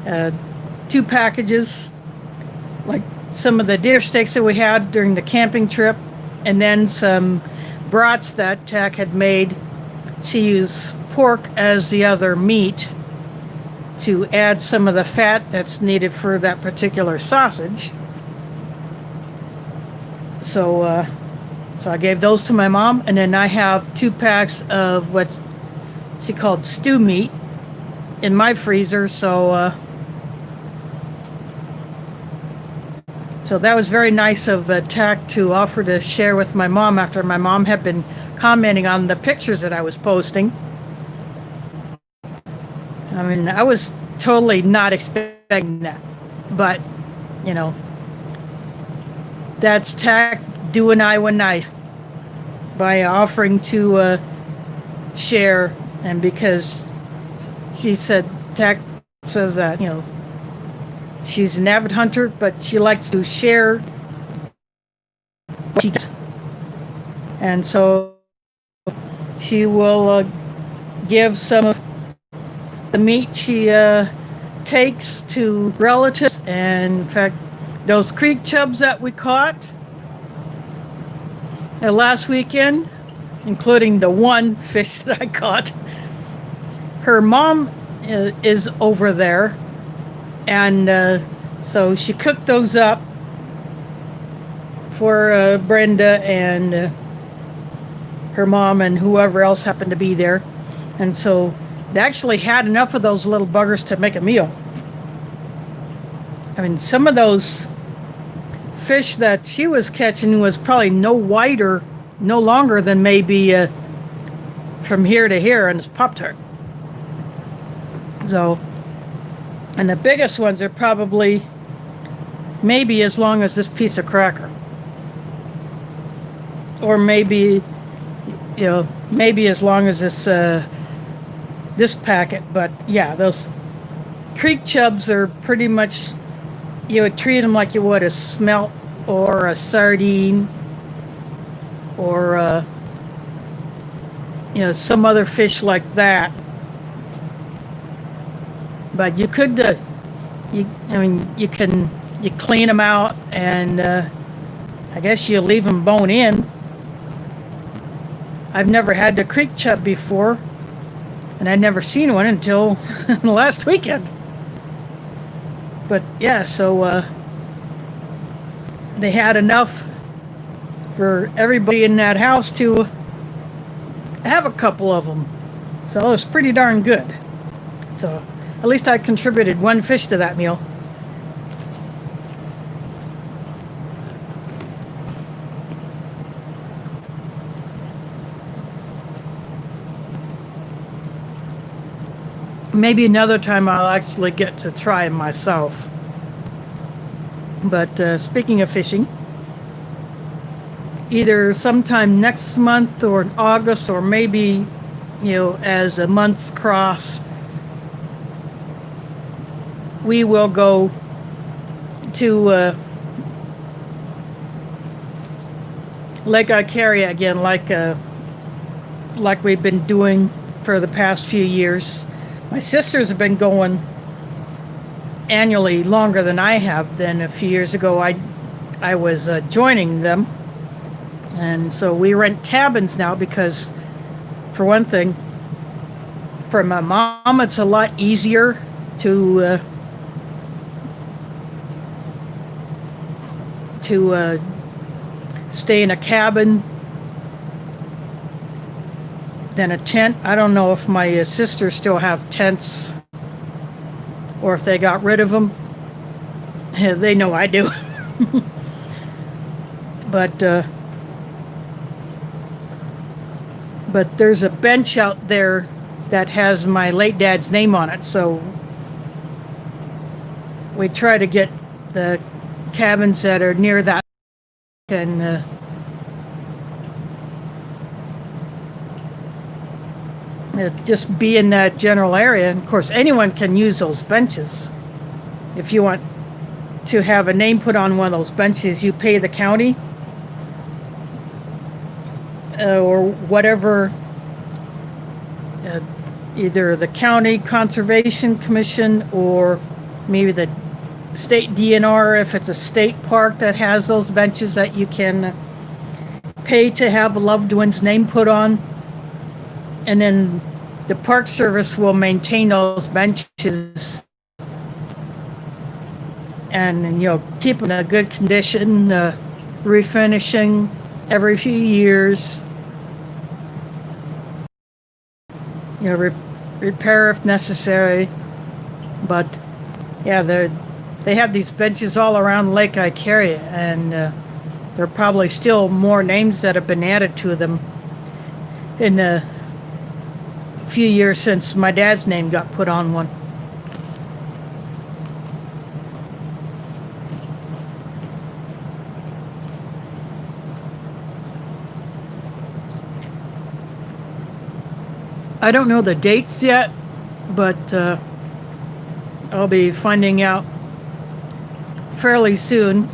2 packages, like some of the deer steaks that we had during the camping trip, and then some brats that Tack had made. She used pork as the other meat to add some of the fat that's needed for that particular sausage. So I gave those to my mom, and then I have 2 packs of what she called stew meat in my freezer. So that was very nice of Tack to offer to share with my mom after my mom had been commenting on the pictures that I was posting. I mean, I was totally not expecting that, but that's Tack doing Iowa nice by offering to share. And because she said, Tack says that, she's an avid hunter, but she likes to share what she gets. And so she will give some of the meat she takes to relatives. And in fact, those creek chubs that we caught last weekend, including the one fish that I caught, her mom is over there, and so she cooked those up for Brenda and her mom and whoever else happened to be there. And so they actually had enough of those little buggers to make a meal. I mean, some of those fish that she was catching was probably no longer than maybe from here to here in this Pop-Tart. So, and the biggest ones are probably maybe as long as this piece of cracker. Or maybe as long as this packet. But yeah, those creek chubs are pretty much, you would treat them like you would a smelt or a sardine or some other fish like that. But you could you clean them out, and I guess you leave them bone in. I've never had the creek chub before, and I'd never seen one until last weekend. But yeah, so they had enough for everybody in that house to have a couple of them. So it was pretty darn good. So at least I contributed 1 fish to that meal. Maybe another time I'll actually get to try them myself. But speaking of fishing, either sometime next month or in August, or maybe, as the months cross, we will go to Lake Icaria again, like we've been doing for the past few years. My sisters have been going annually longer than I have. Then a few years ago, I was joining them. And so we rent cabins now because, for one thing, for my mom, it's a lot easier to to stay in a cabin than a tent. I don't know if my sisters still have tents or if they got rid of them. They know I do. But there's a bench out there that has my late dad's name on it, so we try to get the cabins that are near that and just be in that general area. And of course, anyone can use those benches. If you want to have a name put on one of those benches, you pay the county or whatever, either the county conservation commission or maybe the state DNR if it's a state park that has those benches that you can pay to have a loved one's name put on. And then the Park Service will maintain those benches and, keep them in a good condition, refinishing every few years, repair if necessary. But yeah, they have these benches all around Lake Icaria, and there are probably still more names that have been added to them in the few years since my dad's name got put on one. I don't know the dates yet, but I'll be finding out fairly soon,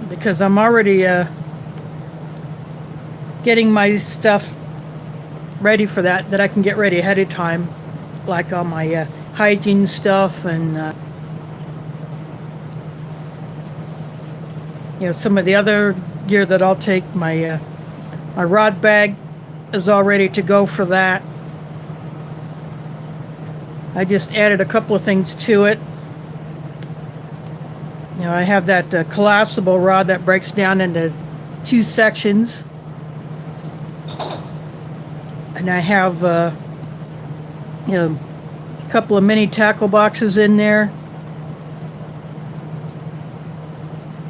because I'm already getting my stuff ready for that I can get ready ahead of time, like all my hygiene stuff and some of the other gear that I'll take. My rod bag is all ready to go for that. I just added a couple of things to it. I have that collapsible rod that breaks down into 2 sections. And I have a couple of mini tackle boxes in there.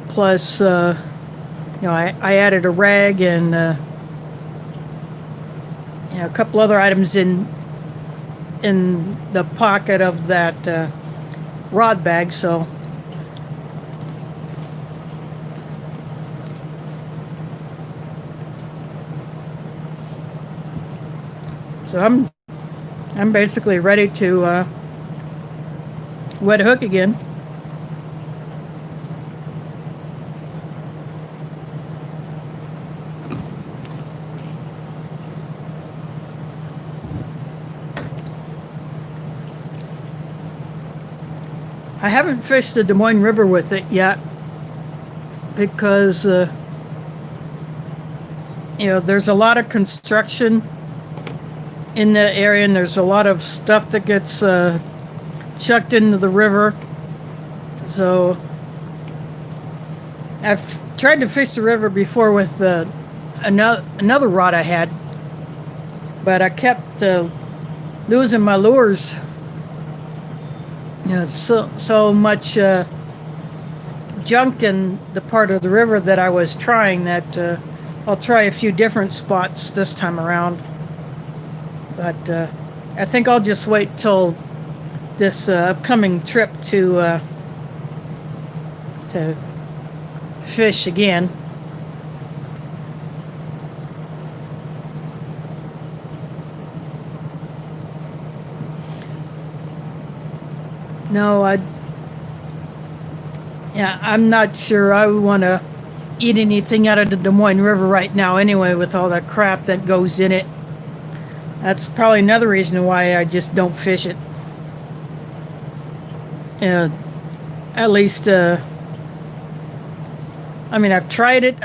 Plus, I added a rag and a couple other items in the pocket of that rod bag. So I'm basically ready to wet hook again. I haven't fished the Des Moines River with it yet because there's a lot of construction in the area, and there's a lot of stuff that gets chucked into the river. So I've tried to fish the river before with another rod I had, but I kept losing my lures. So much junk in the part of the river that I was trying that I'll try a few different spots this time around. But I think I'll just wait till this upcoming trip to fish again. No, I'm not sure I want to eat anything out of the Des Moines River right now anyway, with all that crap that goes in it. That's probably another reason why I just don't fish it. At least, I've tried it.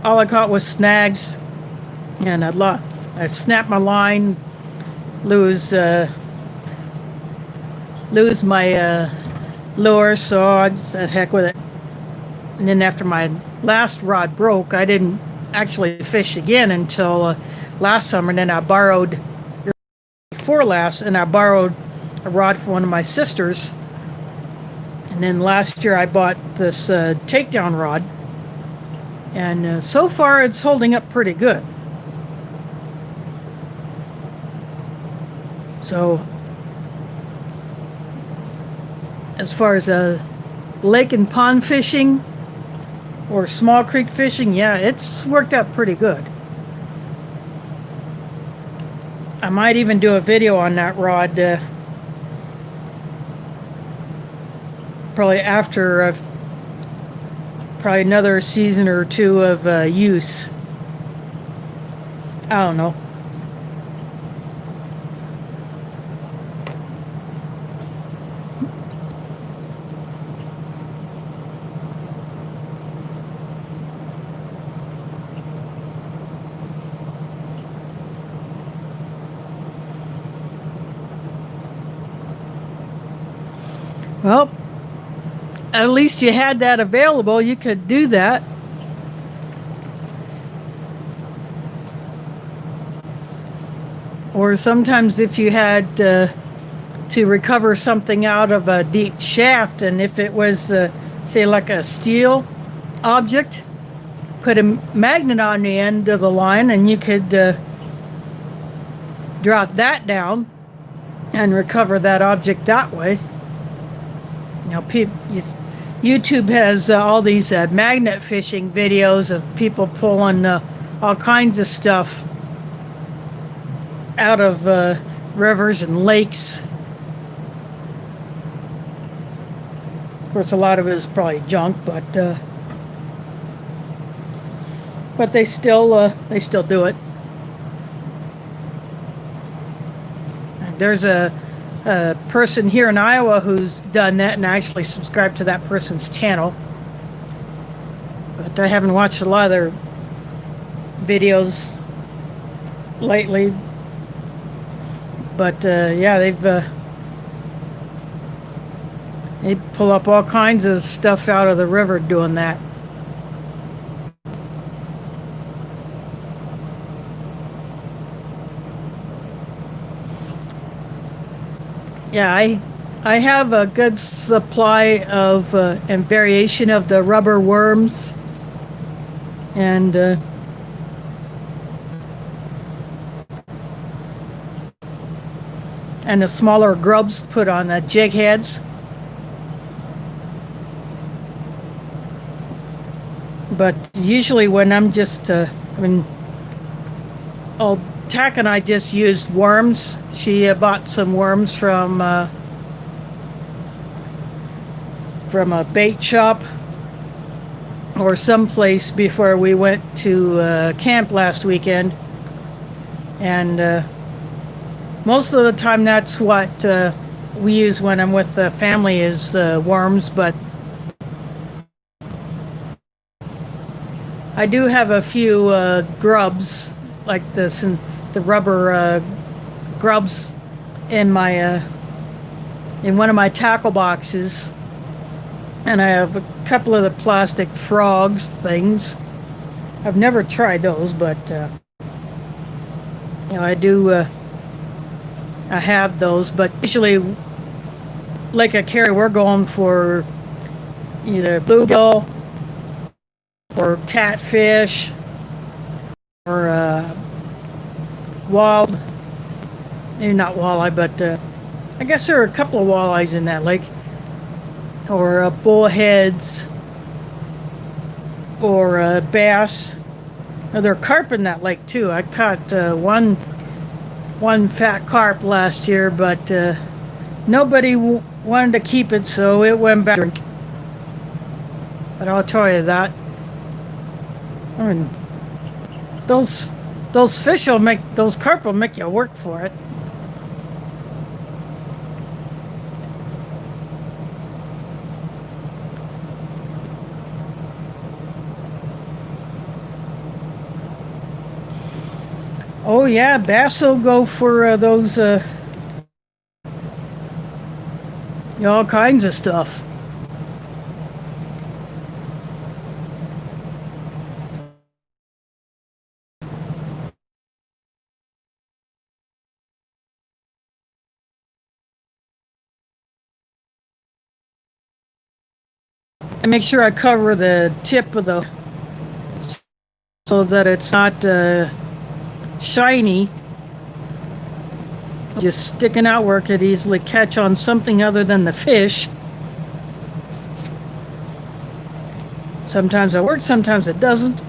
All I caught was snags, and I'd snap my line, lose my lure, so I just said heck with it. And then after my last rod broke, I didn't actually fish again until last summer. And then I borrowed, before last, and I borrowed a rod from one of my sisters. And then last year I bought this takedown rod. And so far it's holding up pretty good. So, as far as lake and pond fishing or small creek fishing, yeah, it's worked out pretty good. I might even do a video on that rod probably after probably another season or two of use. I don't know. Well, at least you had that available. You could do that. Or sometimes if you had to recover something out of a deep shaft, and if it was, say, like a steel object, put a magnet on the end of the line and you could drop that down and recover that object that way. You know, YouTube has all these magnet fishing videos of people pulling all kinds of stuff out of rivers and lakes. Of course, a lot of it is probably junk, but they still do it. There's a person here in Iowa who's done that, and I actually subscribed to that person's channel. But I haven't watched a lot of their videos lately. But yeah, they pull up all kinds of stuff out of the river doing that. Yeah, I have a good supply of and variation of the rubber worms, and the smaller grubs put on the jig heads. But usually when I'm just, Tack and I just used worms. She bought some worms from a bait shop or someplace before we went to camp last weekend. And most of the time that's what we use when I'm with the family is worms, but I do have a few grubs like this, and the rubber grubs in my in one of my tackle boxes, and I have a couple of the plastic frogs things. I've never tried those, but I do. I have those, but usually, Lake Carry, we're going for either bluegill or catfish or maybe not walleye, but I guess there are a couple of walleyes in that lake, or bullheads, or bass. Oh, there are carp in that lake too. I caught one fat carp last year, but nobody wanted to keep it, so it went back. But I'll tell you that. I mean, those fish will those carp will make you work for it. Oh yeah, bass will go for those All kinds of stuff. I make sure I cover the tip of the so that it's not shiny, just sticking out where it could easily catch on something other than the fish. Sometimes it works, sometimes it doesn't.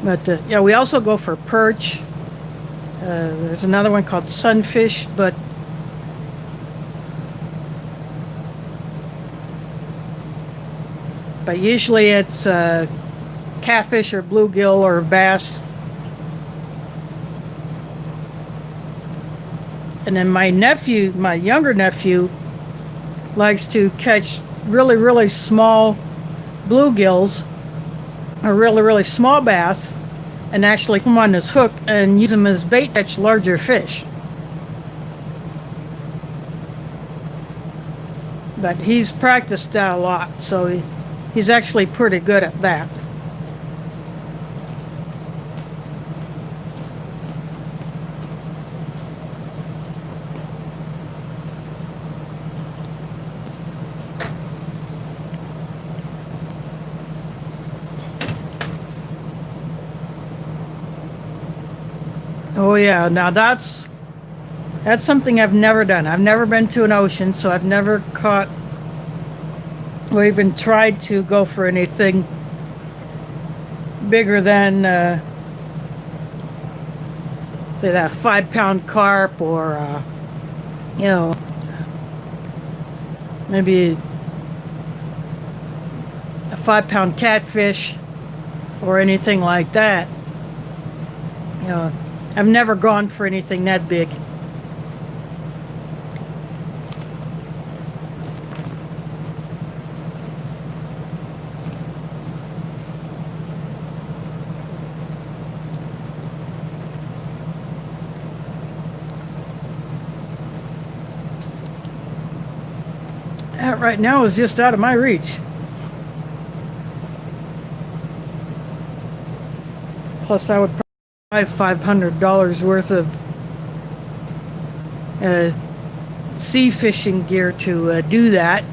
But yeah, we also go for perch. There's another one called sunfish, but usually it's catfish or bluegill or bass. And then my younger nephew, likes to catch really, really small bluegills or really, really small bass and actually put them on his hook and use them as bait to catch larger fish. But he's practiced that a lot, so he's actually pretty good at that. Oh yeah, now that's something I've never done. I've never been to an ocean, so I've never caught or even tried to go for anything bigger than say that 5-pound carp or maybe a 5-pound catfish or anything like that. I've never gone for anything that big. That right now is just out of my reach. Plus, I would probably buy $500 worth of sea fishing gear to do that.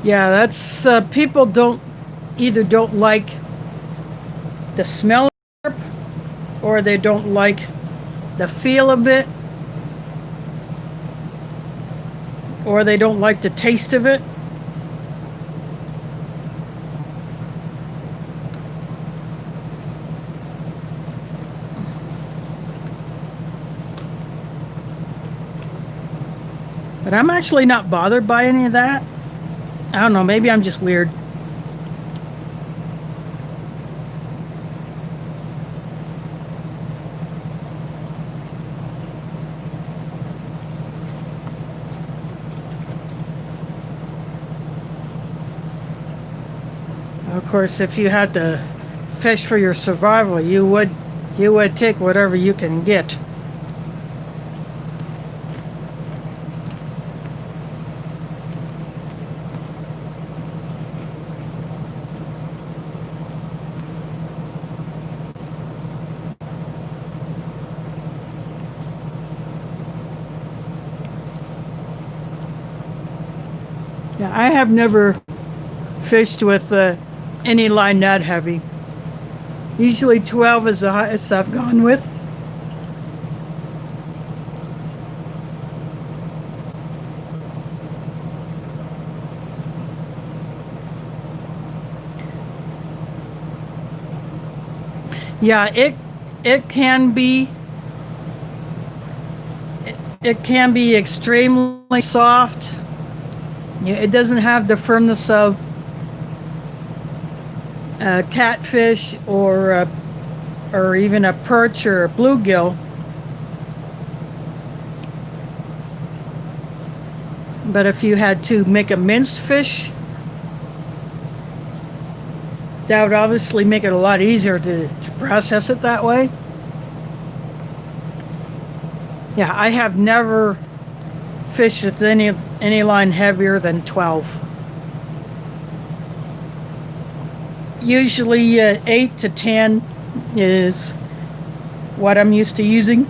Yeah, that's people don't like the smell of carp, or they don't like the feel of it, or they don't like the taste of it. But I'm actually not bothered by any of that. I don't know, maybe I'm just weird. Of course, if you had to fish for your survival, you would take whatever you can get. Yeah, I have never fished with any line that heavy. Usually 12 is the highest I've gone with. Yeah, it can be extremely soft. It doesn't have the firmness of catfish or even a perch or a bluegill. But if you had to make a minced fish, that would obviously make it a lot easier to process it that way. Yeah, I have never fished with any line heavier than 12. Usually 8 to 10 is what I'm used to using.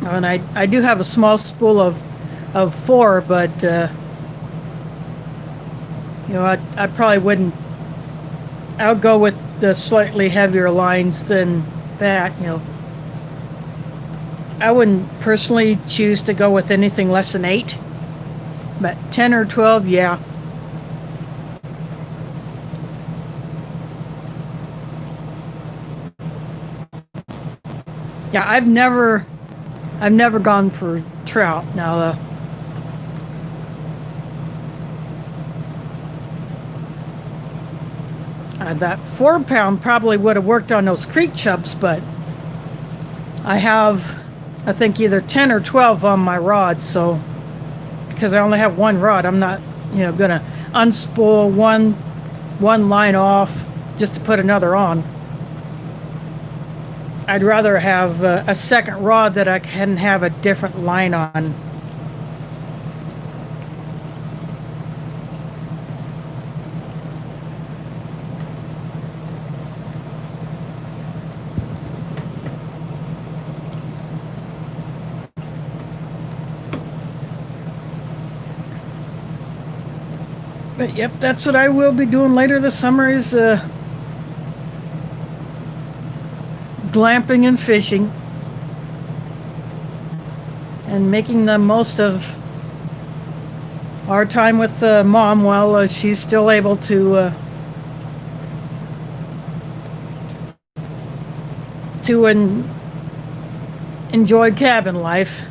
And I do have a small spool of 4, but I probably wouldn't. I would go with the slightly heavier lines than that. I wouldn't personally choose to go with anything less than 8, but 10 or 12, yeah. Yeah, I've never gone for trout. Now, that 4-pound probably would have worked on those creek chubs, but I think either 10 or 12 on my rod. So because I only have one rod, I'm not, gonna unspool one line off just to put another on. I'd rather have a second rod that I can have a different line on. But yep, that's what I will be doing later this summer is glamping and fishing and making the most of our time with Mom while she's still able to enjoy cabin life.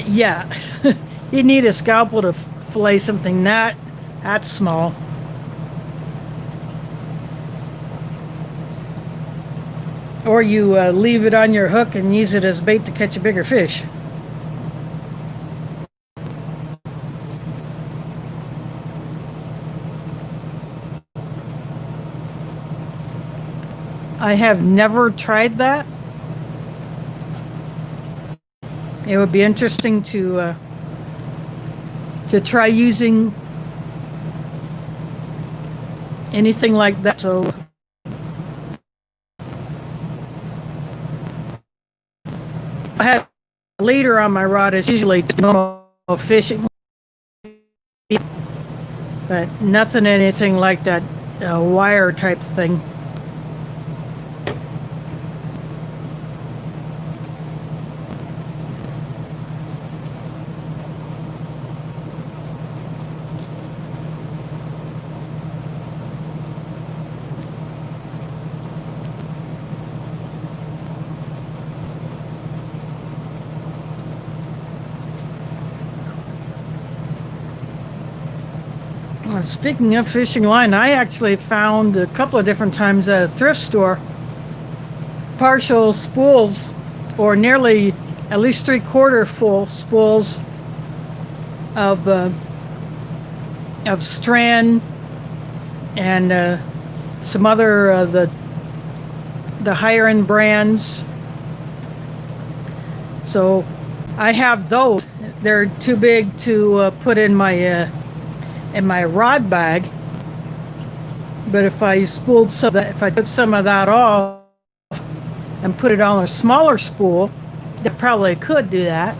Yeah, you need a scalpel to fillet something that's small. Or you leave it on your hook and use it as bait to catch a bigger fish. I have never tried that. It would be interesting to try using anything like that. So I have a leader on my rod is usually normal fishing, but nothing anything like that wire type thing. Speaking of fishing line, I actually found a couple of different times at a thrift store partial spools, or nearly at least 3/4 full spools of strand and some other the higher end brands. So I have those. They're too big to put in my rod bag, but if I spooled some of that, if I took some of that off and put it on a smaller spool, I probably could do that.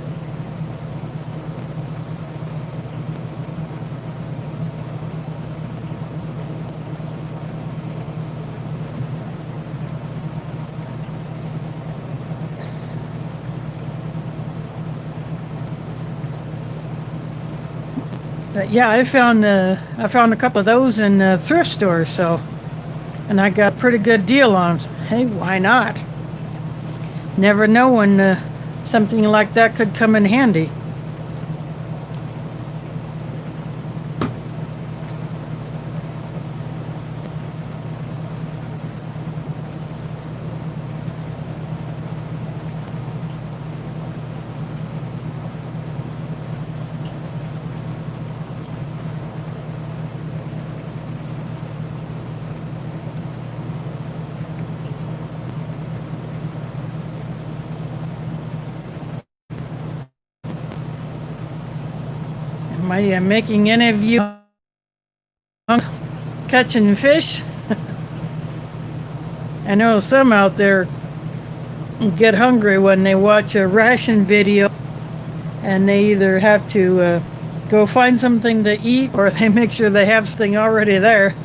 But yeah, I found a couple of those in thrift stores. So and I got a pretty good deal on them. Hey, why not? Never know when something like that could come in handy. Am I making any of you catching fish? I know some out there get hungry when they watch a ration video and they either have to go find something to eat or they make sure they have something already there.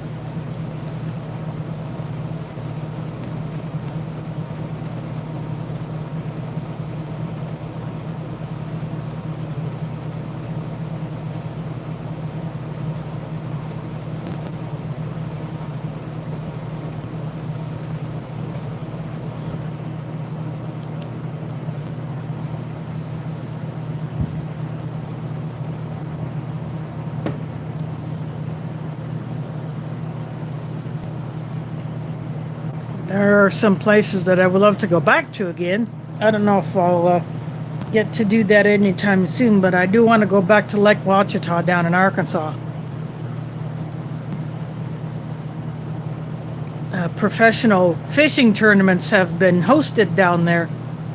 There are some places that I would love to go back to again. I don't know if I'll get to do that anytime soon, but I do want to go back to Lake Ouachita down in Arkansas. Professional fishing tournaments have been hosted down there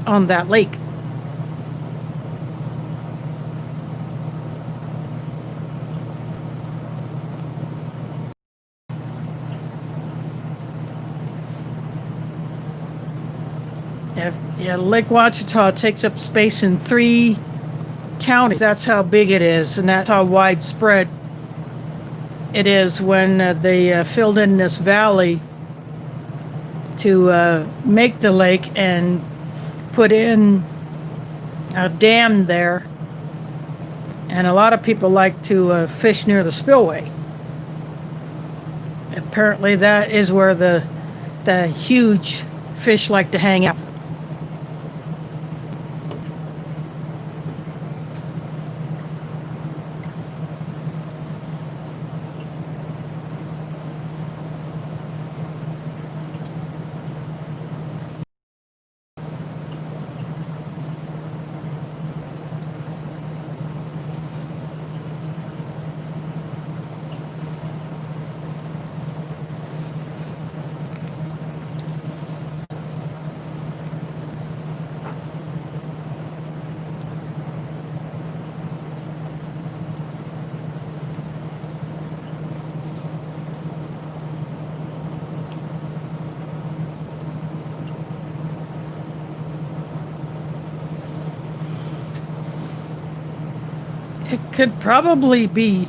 on that lake. Yeah, Lake Ouachita takes up space in 3 counties. That's how big it is, and that's how widespread it is. When they filled in this valley to make the lake and put in a dam there, and a lot of people like to fish near the spillway. Apparently that is where the huge fish like to hang out. It could probably be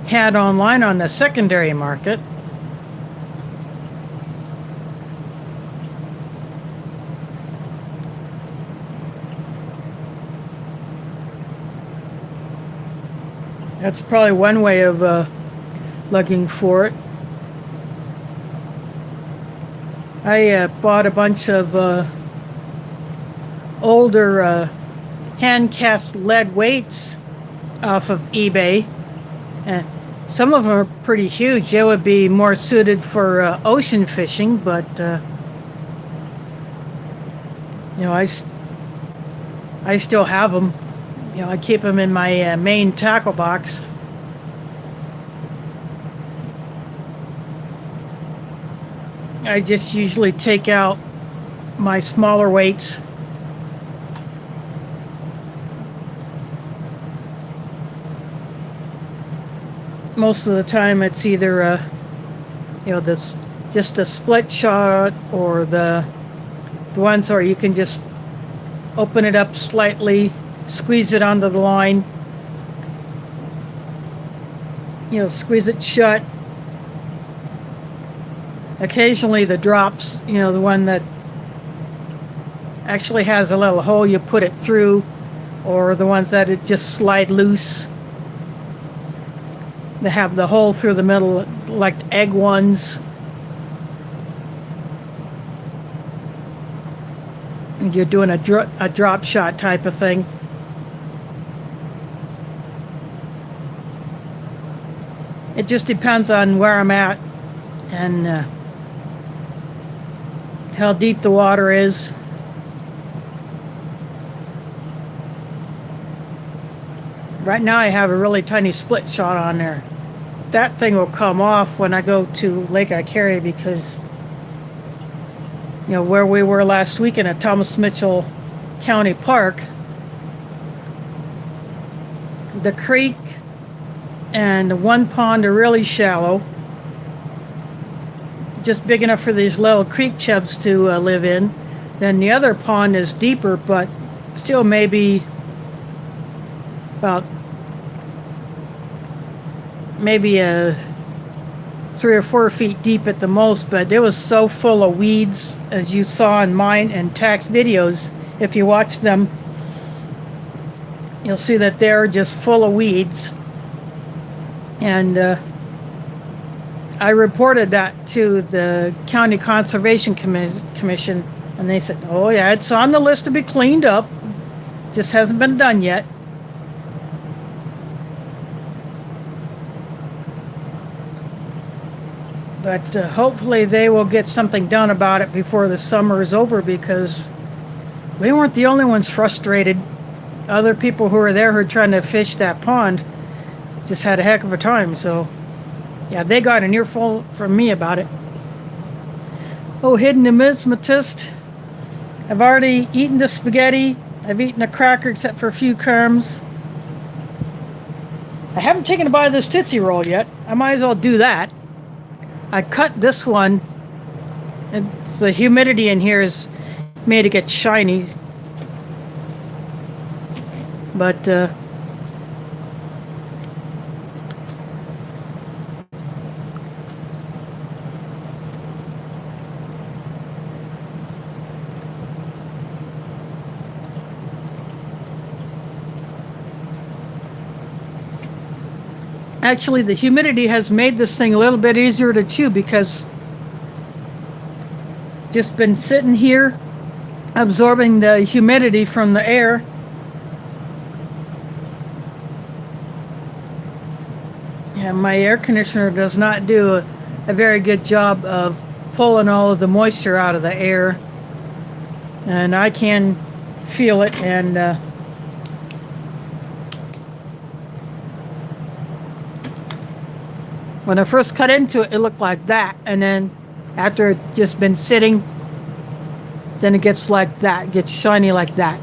had online on the secondary market. That's probably one way of looking for it. I bought a bunch of older hand-cast lead weights off of eBay. Some of them are pretty huge. They would be more suited for ocean fishing, but I still have them. I keep them in my main tackle box. I just usually take out my smaller weights. Most of the time it's either that's just a split shot, or the ones where you can just open it up slightly, squeeze it onto the line, squeeze it shut. Occasionally the drops, the one that actually has a little hole you put it through, or the ones that it just slide loose. They have the hole through the middle, like the egg ones. You're doing a drop shot type of thing. It just depends on where I'm at and how deep the water is. Right now I have a really tiny split shot on there. That thing will come off when I go to Lake Icary because, you know, where we were last weekend at Thomas Mitchell County Park, the creek and one pond are really shallow, just big enough for these little creek chubs to live in. Then the other pond is deeper, but still maybe about maybe 3 or 4 feet deep at the most, but it was so full of weeds, as you saw in mine and Tack's videos. If you watch them, you'll see that they're just full of weeds. And I reported that to the County Conservation Commission, and they said, oh yeah, it's on the list to be cleaned up, just hasn't been done yet. But hopefully they will get something done about it before the summer is over, because we weren't the only ones frustrated. Other people who were there who were trying to fish that pond just had a heck of a time. So, yeah, they got an earful from me about it. Oh, hidden numismatist. I've already eaten the spaghetti. I've eaten a cracker except for a few crumbs. I haven't taken a bite of this Tootsie Roll yet. I might as well do that. I cut this one. It's the humidity in here has made it get shiny. But actually, the humidity has made this thing a little bit easier to chew, because just been sitting here absorbing the humidity from the air. And my air conditioner does not do a very good job of pulling all of the moisture out of the air. And I can feel it, and when I first cut into it, it looked like that. And then after it's just been sitting, then it gets like that, gets shiny like that.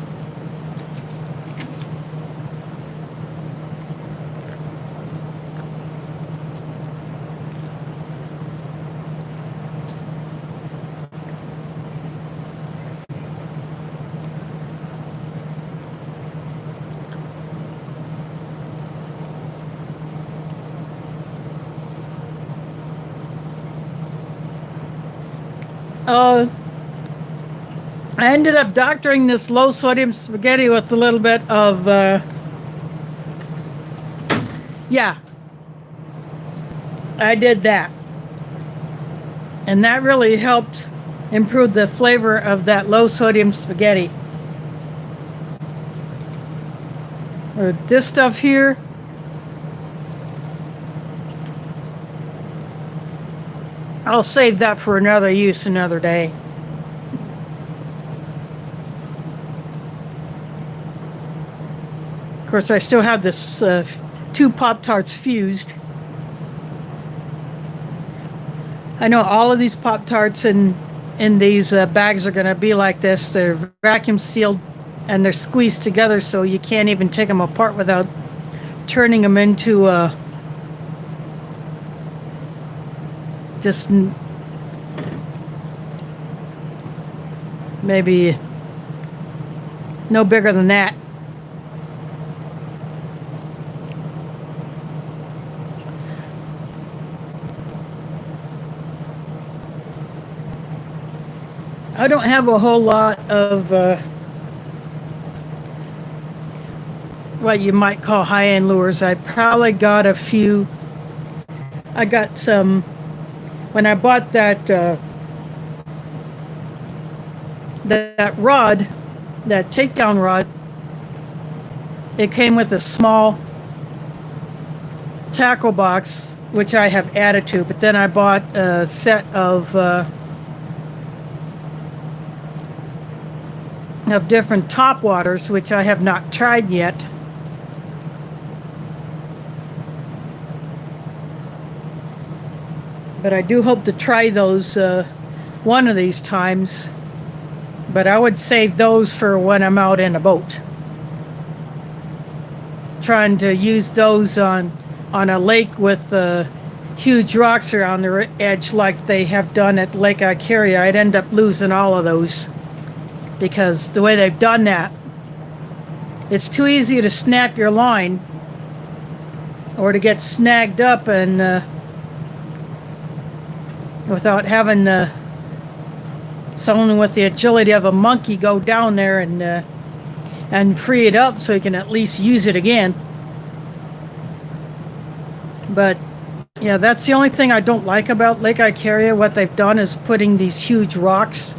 I ended up doctoring this low sodium spaghetti with a little bit of, yeah, I did that. And that really helped improve the flavor of that low sodium spaghetti. This stuff here, I'll save that for another use another day. Of course, I still have this 2 Pop-Tarts fused. I know all of these Pop-Tarts in these bags are going to be like this. They're vacuum sealed and they're squeezed together, so you can't even take them apart without turning them into just maybe no bigger than that. I don't have a whole lot of what you might call high-end lures. I probably got a few. I got some when I bought that that rod, that takedown rod, it came with a small tackle box, which I have added to, but then I bought a set of different top waters, which I have not tried yet. But I do hope to try those one of these times. But I would save those for when I'm out in a boat. Trying to use those on a lake with huge rocks around the edge like they have done at Lake Icaria. I'd end up losing all of those because the way they've done that, it's too easy to snap your line or to get snagged up and without having someone with the agility of a monkey go down there and free it up so you can at least use it again. But yeah, that's the only thing I don't like about Lake Icaria. What they've done is putting these huge rocks.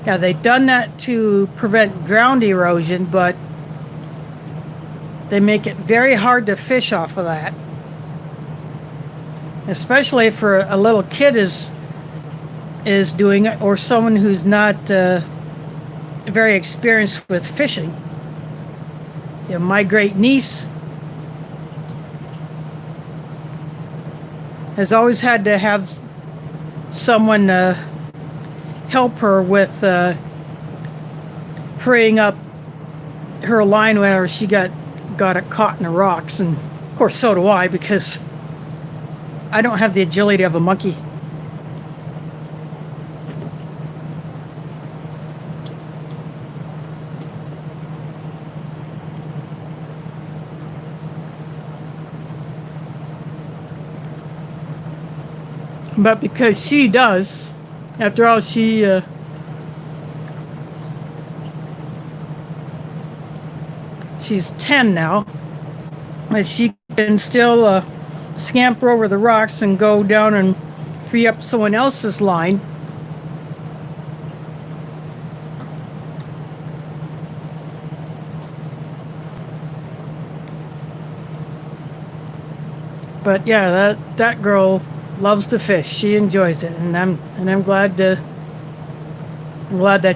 Yeah, they've done that to prevent ground erosion, but they make it very hard to fish off of that. Especially if a little kid is doing it, or someone who's not very experienced with fishing. You know, my great niece has always had to have someone help her with freeing up her line whenever she got it caught in the rocks. And of course so do I, because I don't have the agility of a monkey. But because she does, after all, she's 10 now, but she can still scamper over the rocks and go down and free up someone else's line. But yeah, that girl loves to fish. She enjoys it, and I'm glad that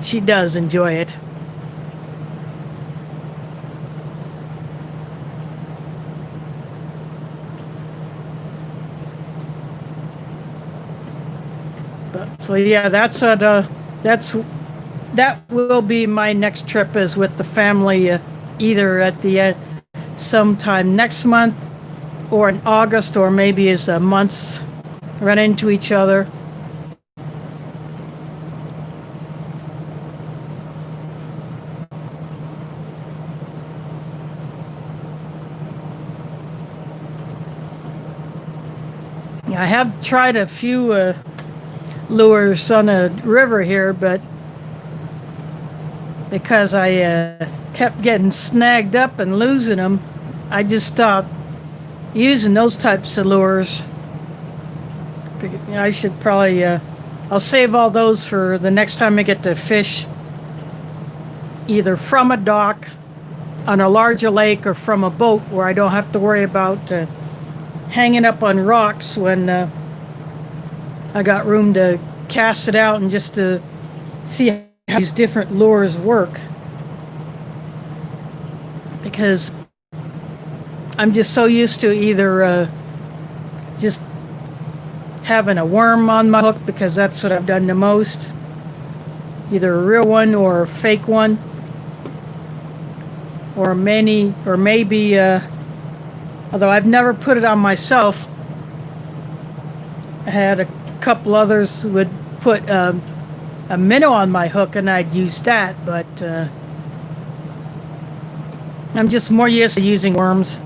she does enjoy it. But so yeah, that will be my next trip, is with the family, either at the sometime next month or in August, or maybe as months run into each other. Yeah, I have tried a few lures on a river here, but because I kept getting snagged up and losing them, I just stopped using those types of lures. I should probably, I'll save all those for the next time I get to fish, either from a dock on a larger lake or from a boat where I don't have to worry about hanging up on rocks when I got room to cast it out and just to see how these different lures work. Because I'm just so used to either just having a worm on my hook, because that's what I've done the most, either a real one or a fake one, or maybe although I've never put it on myself. I had a couple others would put a minnow on my hook and I'd use that, but I'm just more used to using worms.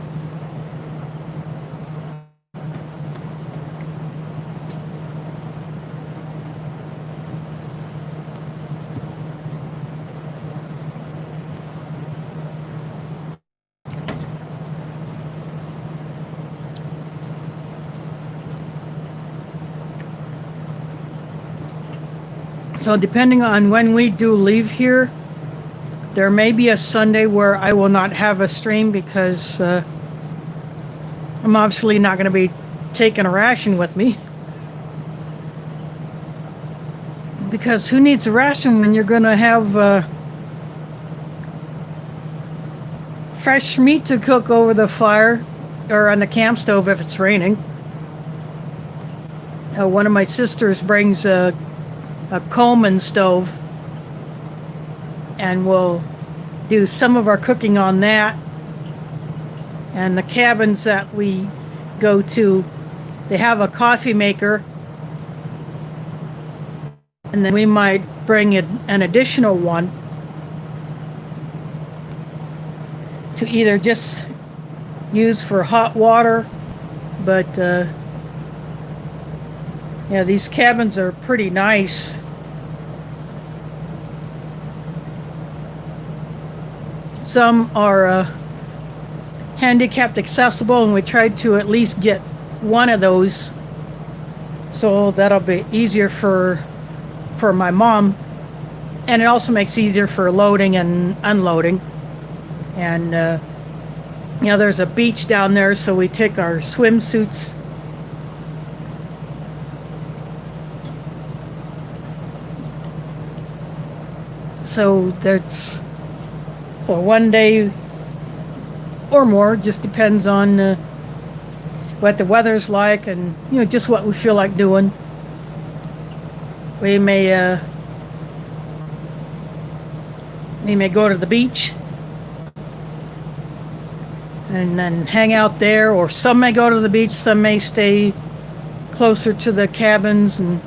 So depending on when we do leave here, there may be a Sunday where I will not have a stream because I'm obviously not going to be taking a ration with me. Because who needs a ration when you're going to have fresh meat to cook over the fire or on the camp stove if it's raining? One of my sisters brings a Coleman stove, and we'll do some of our cooking on that. And the cabins that we go to, they have a coffee maker, and then we might bring an additional one to either just use for hot water, but yeah, these cabins are pretty nice. Some are handicapped accessible, and we tried to at least get one of those, so that'll be easier for my mom, and it also makes it easier for loading and unloading. And there's a beach down there, so we take our swimsuits. So one day or more, just depends on what the weather's like, and just what we feel like doing. We may go to the beach and then hang out there, or some may go to the beach, some may stay closer to the cabins, and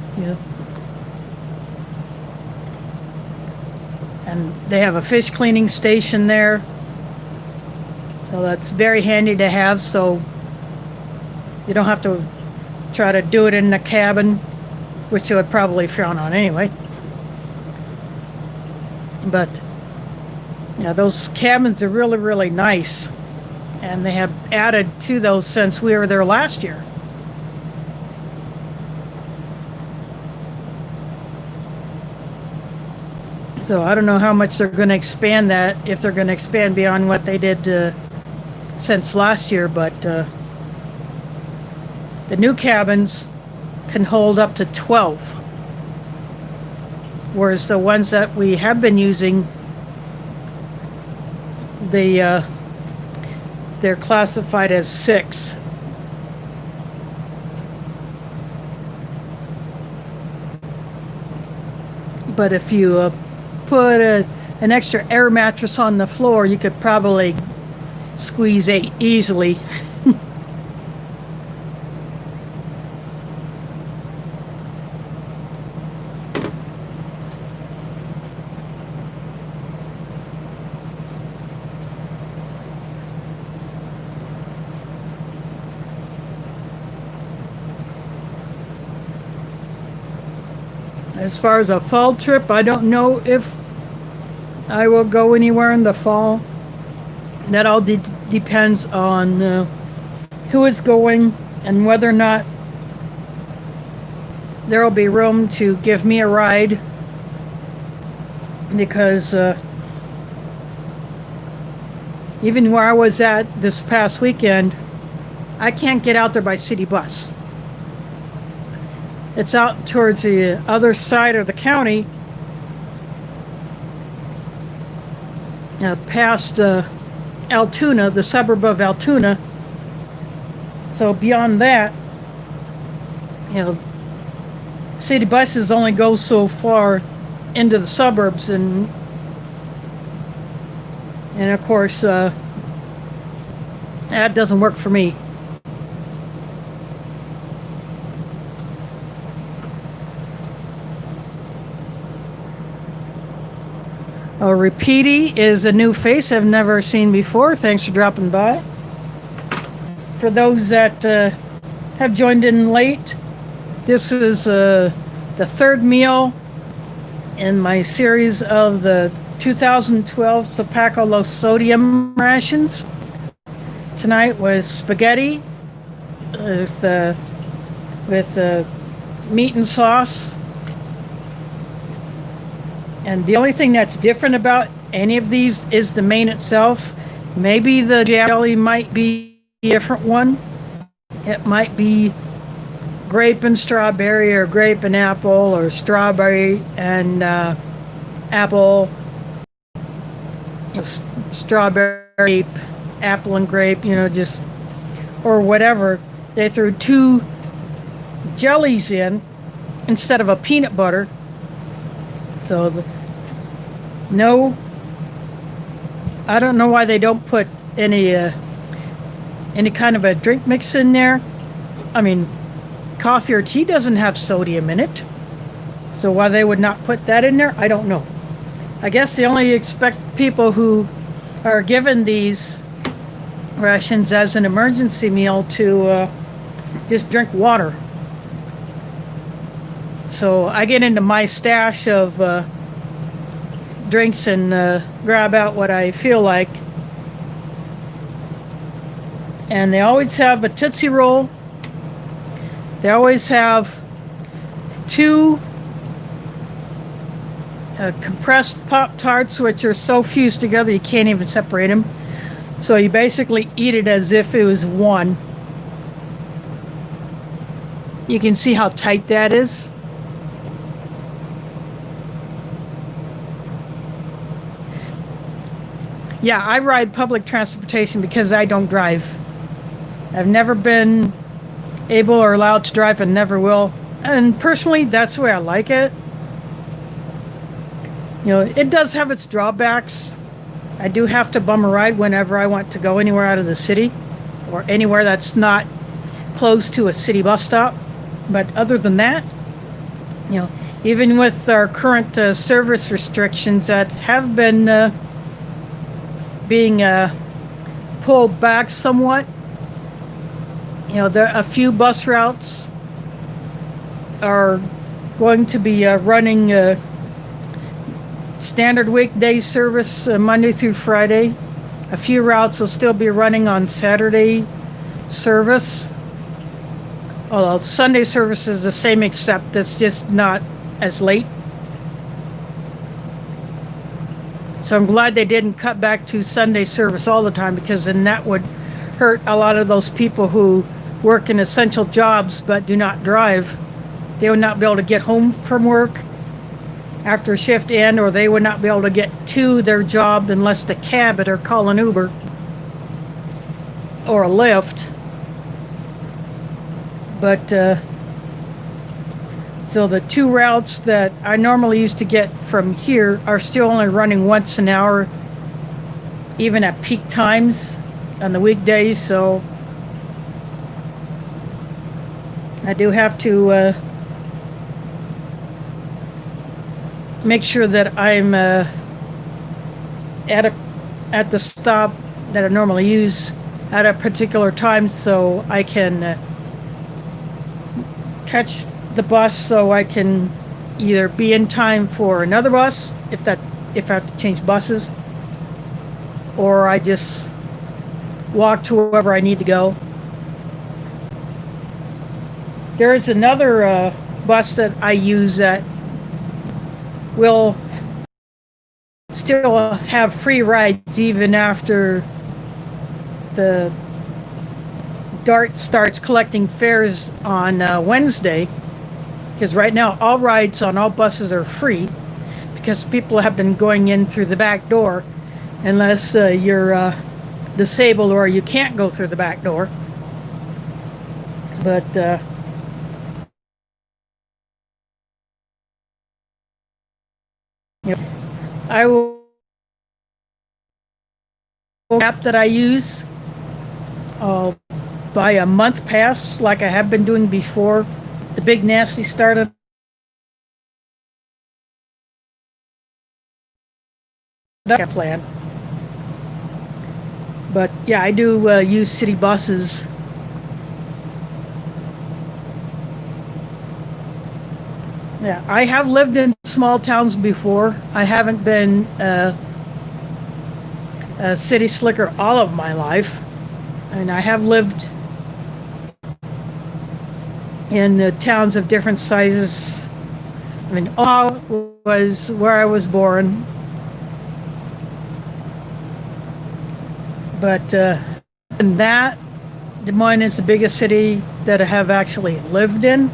and they have a fish cleaning station there, so that's very handy to have, so you don't have to try to do it in the cabin, which they would probably frown on anyway. But those cabins are really, really nice, and they have added to those since we were there last year. So I don't know how much they're going to expand that, if they're going to expand beyond what they did since last year, but the new cabins can hold up to 12, whereas the ones that we have been using, they're classified as 6. But if you put an extra air mattress on the floor, you could probably squeeze 8 easily. As far as a fall trip, I don't know if I will go anywhere in the fall. That all depends on who is going and whether or not there will be room to give me a ride, because even where I was at this past weekend, I can't get out there by city bus. It's out towards the other side of the county, past Altoona, the suburb of Altoona. So beyond that, city buses only go so far into the suburbs, and of course that doesn't work for me. Repeaty is a new face I've never seen before. Thanks for dropping by. For those that have joined in late, this is the third meal in my series of the 2012 Sopacko low sodium rations. Tonight was spaghetti with meat and sauce, And the only thing that's different about any of these is the main itself. Maybe the jelly might be a different one. It might be grape and strawberry, or grape and apple, or strawberry and apple, strawberry, apple and grape, just, or whatever. They threw two jellies in instead of a peanut butter. So, no, I don't know why they don't put any kind of a drink mix in there. I mean, coffee or tea doesn't have sodium in it. So why they would not put that in there, I don't know. I guess they only expect people who are given these rations as an emergency meal to just drink water. So I get into my stash of drinks and grab out what I feel like. And they always have a Tootsie Roll. They always have two compressed Pop-Tarts, which are so fused together you can't even separate them. So you basically eat it as if it was one. You can see how tight that is. Yeah, I ride public transportation because I don't drive. I've never been able or allowed to drive and never will. And personally, that's the way I like it. It does have its drawbacks. I do have to bum a ride whenever I want to go anywhere out of the city or anywhere that's not close to a city bus stop. But other than that, even with our current service restrictions that have been being pulled back somewhat, there a few bus routes are going to be running standard weekday service Monday through Friday. A few routes will still be running on Saturday service. Although Sunday service is the same, except it's just not as late. So I'm glad they didn't cut back to Sunday service all the time, because then that would hurt a lot of those people who work in essential jobs but do not drive. They would not be able to get home from work after shift end, or they would not be able to get to their job unless they cab it or call an Uber or a Lyft. But so the two routes that I normally used to get from here are still only running once an hour, even at peak times on the weekdays. So I do have to make sure that I'm at the stop that I normally use at a particular time, so I can catch the bus, so I can either be in time for another bus if I have to change buses, or I just walk to wherever I need to go. There's another bus that I use that will still have free rides even after the DART starts collecting fares on Wednesday, because right now all rides on all buses are free, because people have been going in through the back door unless you're disabled or you can't go through the back door. But I will app that I use. I'll buy a month pass like I have been doing before the big nasty started. Plan. But yeah, I do use city buses. Yeah, I have lived in small towns before. I haven't been a city slicker all of my life. And I have lived in towns of different sizes I mean, Omaha was where I was born, but in that, Des Moines is the biggest city that I have actually lived in.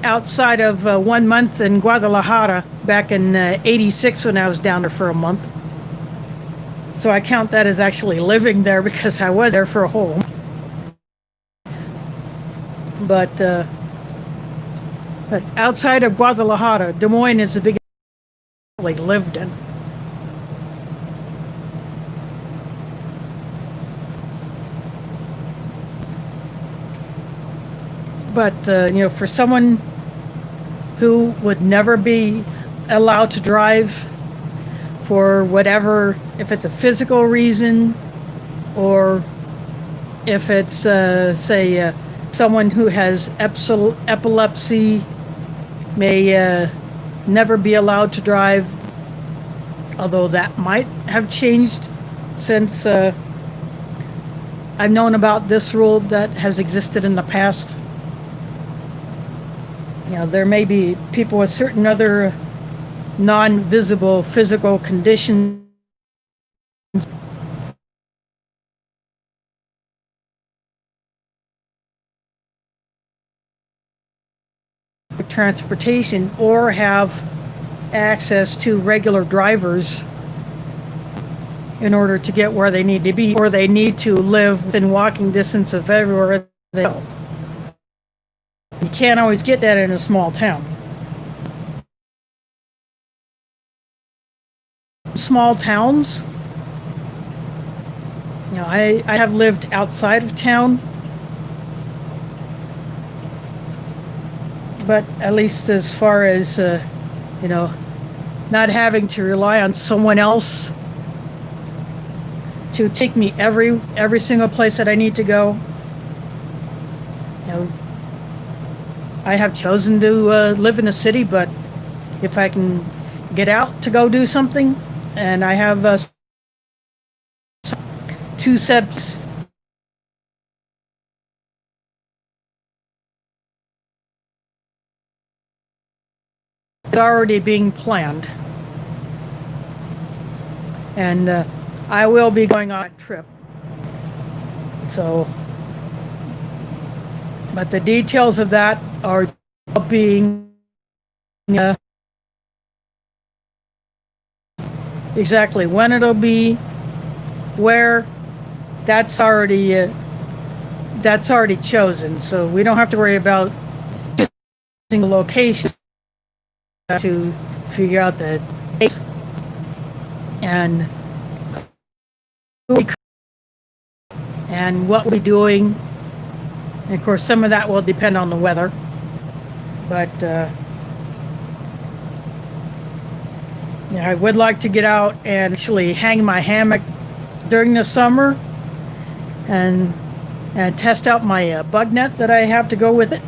Outside of 1 month in Guadalajara back in '86 when I was down there for a month. So I count that as actually living there because I was there for a whole. But outside of Guadalajara, Des Moines is the biggest city I lived in. But for someone who would never be allowed to drive for whatever, if it's a physical reason or if it's, say, someone who has epilepsy may never be allowed to drive, although that might have changed since I've known about this rule that has existed in the past. There may be people with certain other non-visible physical conditions for transportation or have access to regular drivers in order to get where they need to be, or they need to live within walking distance of everywhere they go. You can't always get that in a small town. Small towns, I have lived outside of town, but at least as far as, not having to rely on someone else to take me every single place that I need to go. I have chosen to live in a city, but if I can get out to go do something, and I have 2 sets already being planned, and I will be going on a trip. So, but the details of that are being exactly when it'll be, where, that's already chosen. So we don't have to worry about choosing the location to figure out the dates and what we'll be doing. And of course, some of that will depend on the weather. But I would like to get out and actually hang my hammock during the summer and test out my bug net that I have to go with it.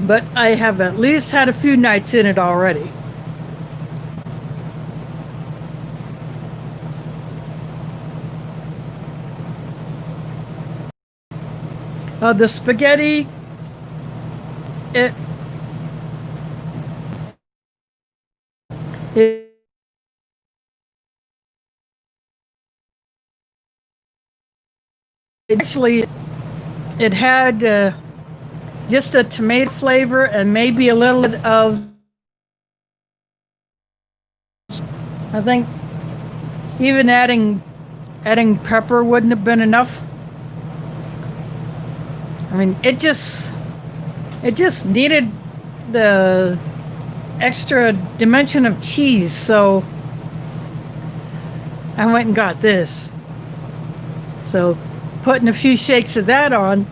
But I have at least had a few nights in it already. The spaghetti, it actually, it had just a tomato flavor and maybe a little bit of, I think even adding pepper wouldn't have been enough. I mean, it just needed the extra dimension of cheese, so I went and got this. So putting a few shakes of that on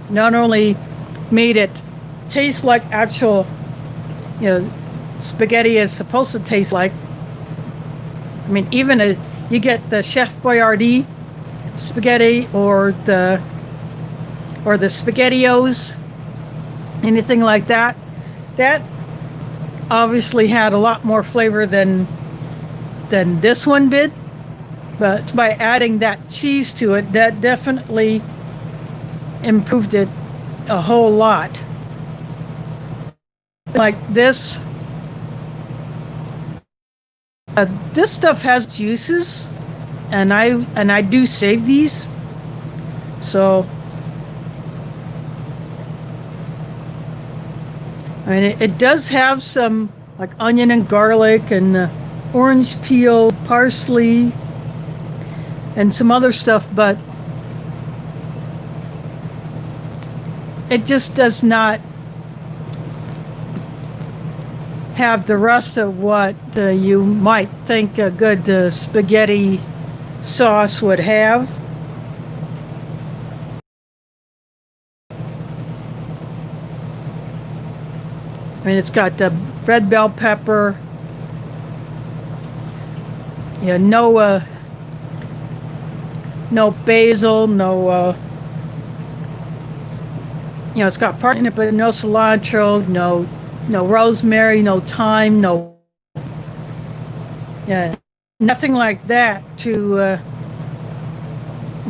not only made it taste like actual, spaghetti is supposed to taste like. I mean, even you get the Chef Boyardee spaghetti or the SpaghettiOs, anything like that. That obviously had a lot more flavor than this one did. But by adding that cheese to it, that definitely improved it a whole lot. Like this, this stuff has juices, and I do save these. So, I mean, it does have some like onion and garlic and orange peel, parsley, and some other stuff, but it just does not have the rest of what you might think a good spaghetti sauce would have. I mean, it's got red bell pepper, no basil, it's got part in it, but no cilantro, no rosemary, no thyme, nothing like that to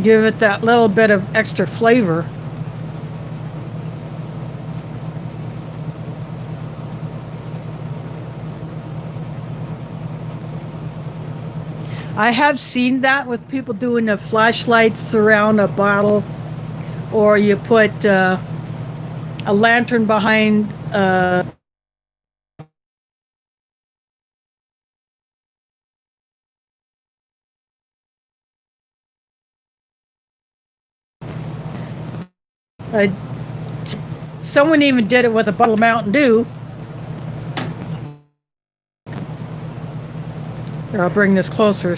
give it that little bit of extra flavor. I have seen that with people doing the flashlights around a bottle, or you put a lantern behind someone even did it with a bottle of Mountain Dew. Here, I'll bring this closer.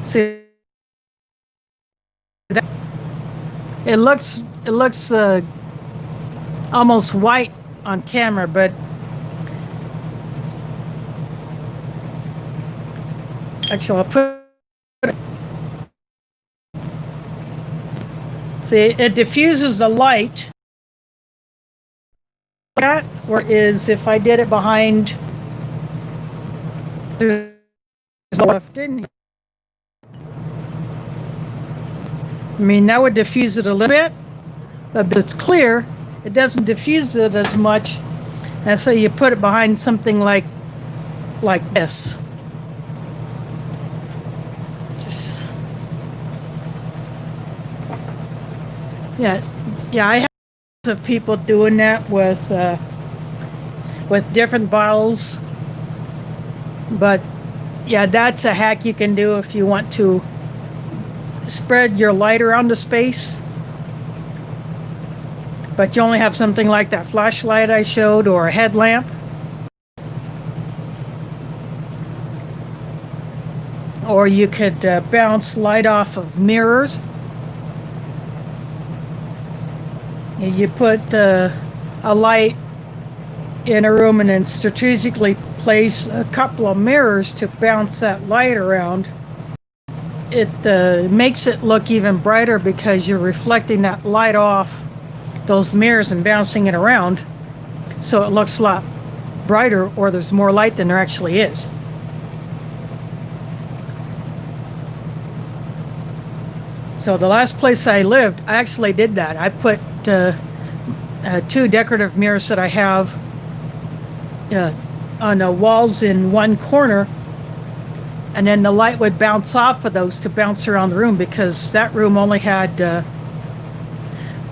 See that? It looks almost white on camera, but actually I'll put it. See, it diffuses the light. That, whereas if I did it behind the left in, I mean, that would diffuse it a little bit, but if it's clear, it doesn't diffuse it as much. And so you put it behind something like this. Just yeah, I have of people doing that with different bottles, but yeah, that's a hack you can do if you want to spread your light around the space, but you only have something like that flashlight I showed or a headlamp. Or you could bounce light off of mirrors. You put a light in a room and then strategically place a couple of mirrors to bounce that light around. It makes it look even brighter because you're reflecting that light off those mirrors and bouncing it around, so it looks a lot brighter, or there's more light than there actually is. So the last place I lived, I actually did that. I put two decorative mirrors that I have on the walls in one corner, and then the light would bounce off of those to bounce around the room, because that room only had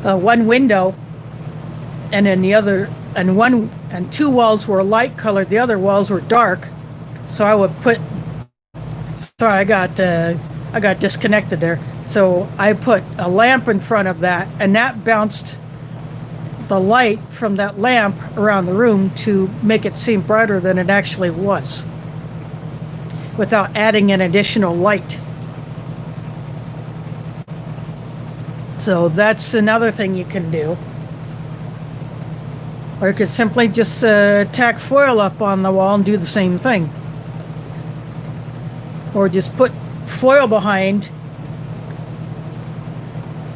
one window, and then and two walls were light colored, the other walls were dark. So I would put, sorry, I got disconnected there. So I put a lamp in front of that, and that bounced the light from that lamp around the room to make it seem brighter than it actually was, without adding an additional light. So that's another thing you can do. Or you could simply just tack foil up on the wall and do the same thing. or just put foil behind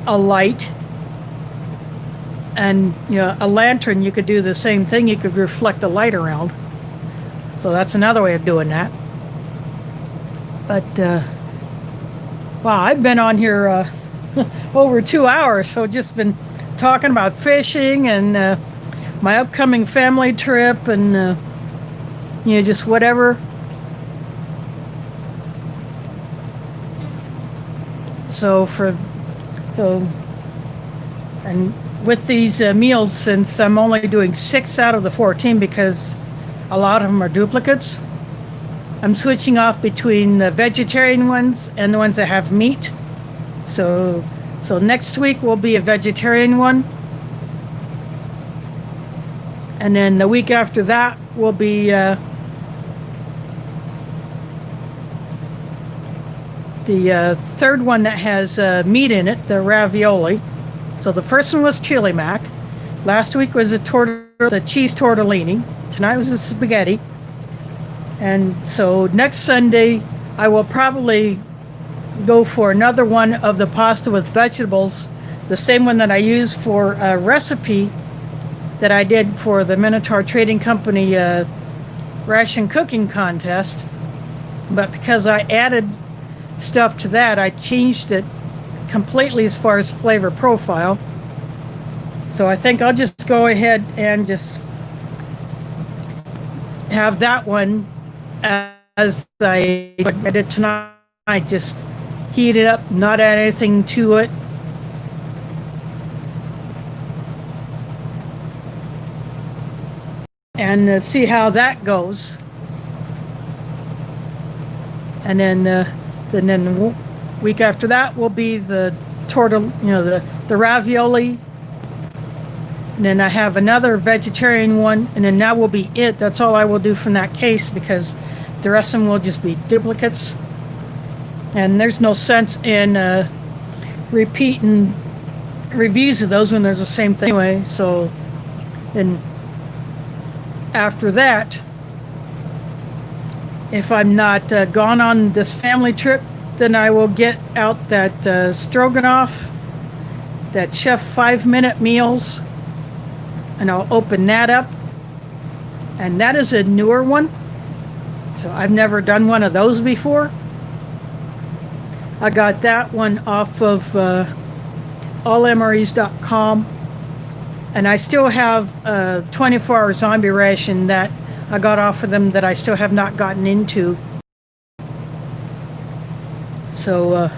a light. And a lantern, you could do the same thing. You could reflect the light around. So that's another way of doing that. But wow, I've been on here over 2 hours, so just been talking about fishing and my upcoming family trip and just whatever. And with these meals, since I'm only doing 6 out of the 14 because a lot of them are duplicates, I'm switching off between the vegetarian ones and the ones that have meat. So next week will be a vegetarian one. And then the week after that will be the third one that has meat in it, the ravioli. So the first one was chili mac. Last week was the cheese tortellini. Tonight was the spaghetti. And so next Sunday, I will probably go for another one of the pasta with vegetables, the same one that I used for a recipe that I did for the Minotaur Trading Company Ration cooking contest. But because I added stuff to that, I changed it completely as far as flavor profile. So I think I'll just go ahead and just have that one as I did tonight. Just heat it up, not add anything to it. And see how that goes. And then the week after that will be the the ravioli. And then I have another vegetarian one, and then that will be it. That's all I will do from that case, because the rest of them will just be duplicates. And there's no sense in repeating reviews of those when there's the same thing anyway. So then after that, if I'm not gone on this family trip, then I will get out that stroganoff, that Chef 5-minute meals, and I'll open that up. And that is a newer one, so I've never done one of those before. I got that one off of allmres.com, and I still have a 24-hour zombie ration that I got off of them that I still have not gotten into. So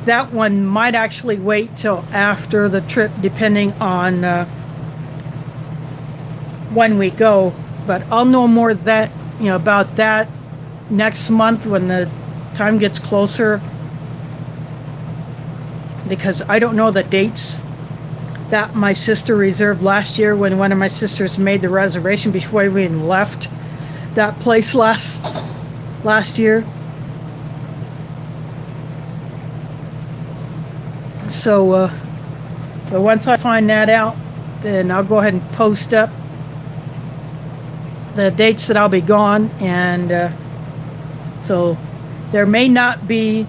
that one might actually wait till after the trip, depending on when we go. But I'll know more about that next month when the time gets closer, because I don't know the dates that my sister reserved last year when one of my sisters made the reservation before we even left that place last year. So but once I find that out, then I'll go ahead and post up the dates that I'll be gone. And so there may not be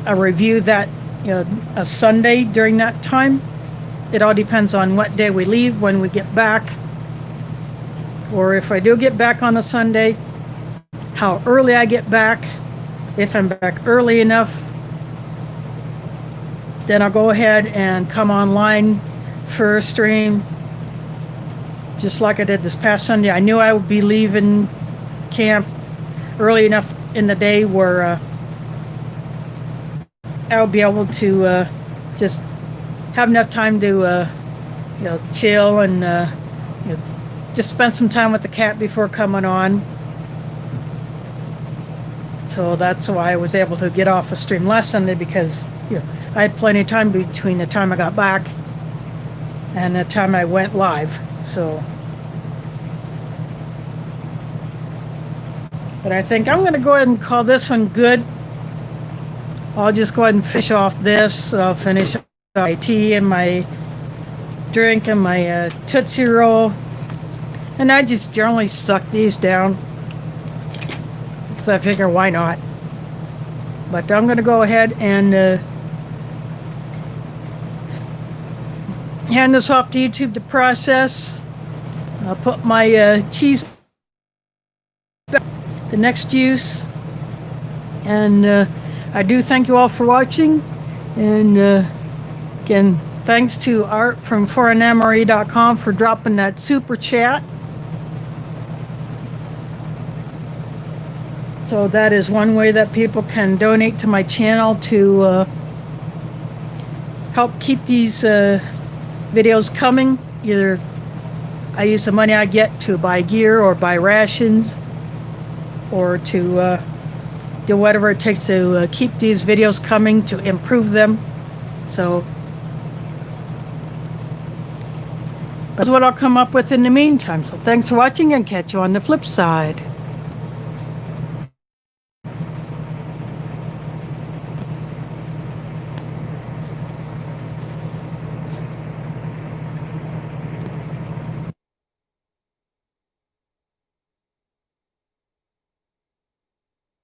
a review that a Sunday during that time. It all depends on what day we leave, when we get back, or if I do get back on a Sunday, how early I get back. If I'm back early enough, then I'll go ahead and come online for a stream, just like I did this past Sunday. I knew I would be leaving camp early enough in the day where I'll be able to just have enough time to chill and just spend some time with the cat before coming on. So that's why I was able to get off a stream last Sunday, because I had plenty of time between the time I got back and the time I went live. So, but I think I'm going to go ahead and call this one good. I'll just go ahead and finish off this. I'll finish my tea and my drink and my Tootsie Roll. And I just generally suck these down, because because I figure why not. But I'm going to go ahead and hand this off to YouTube to process. I'll put my cheese back, the next use. And I do thank you all for watching. And again, thanks to Art from foreignamory.com for dropping that super chat. So that is one way that people can donate to my channel to help keep these videos coming. Either I use the money I get to buy gear or buy rations, or to do whatever it takes to keep these videos coming, to improve them. So that's what I'll come up with in the meantime. So thanks for watching, and catch you on the flip side.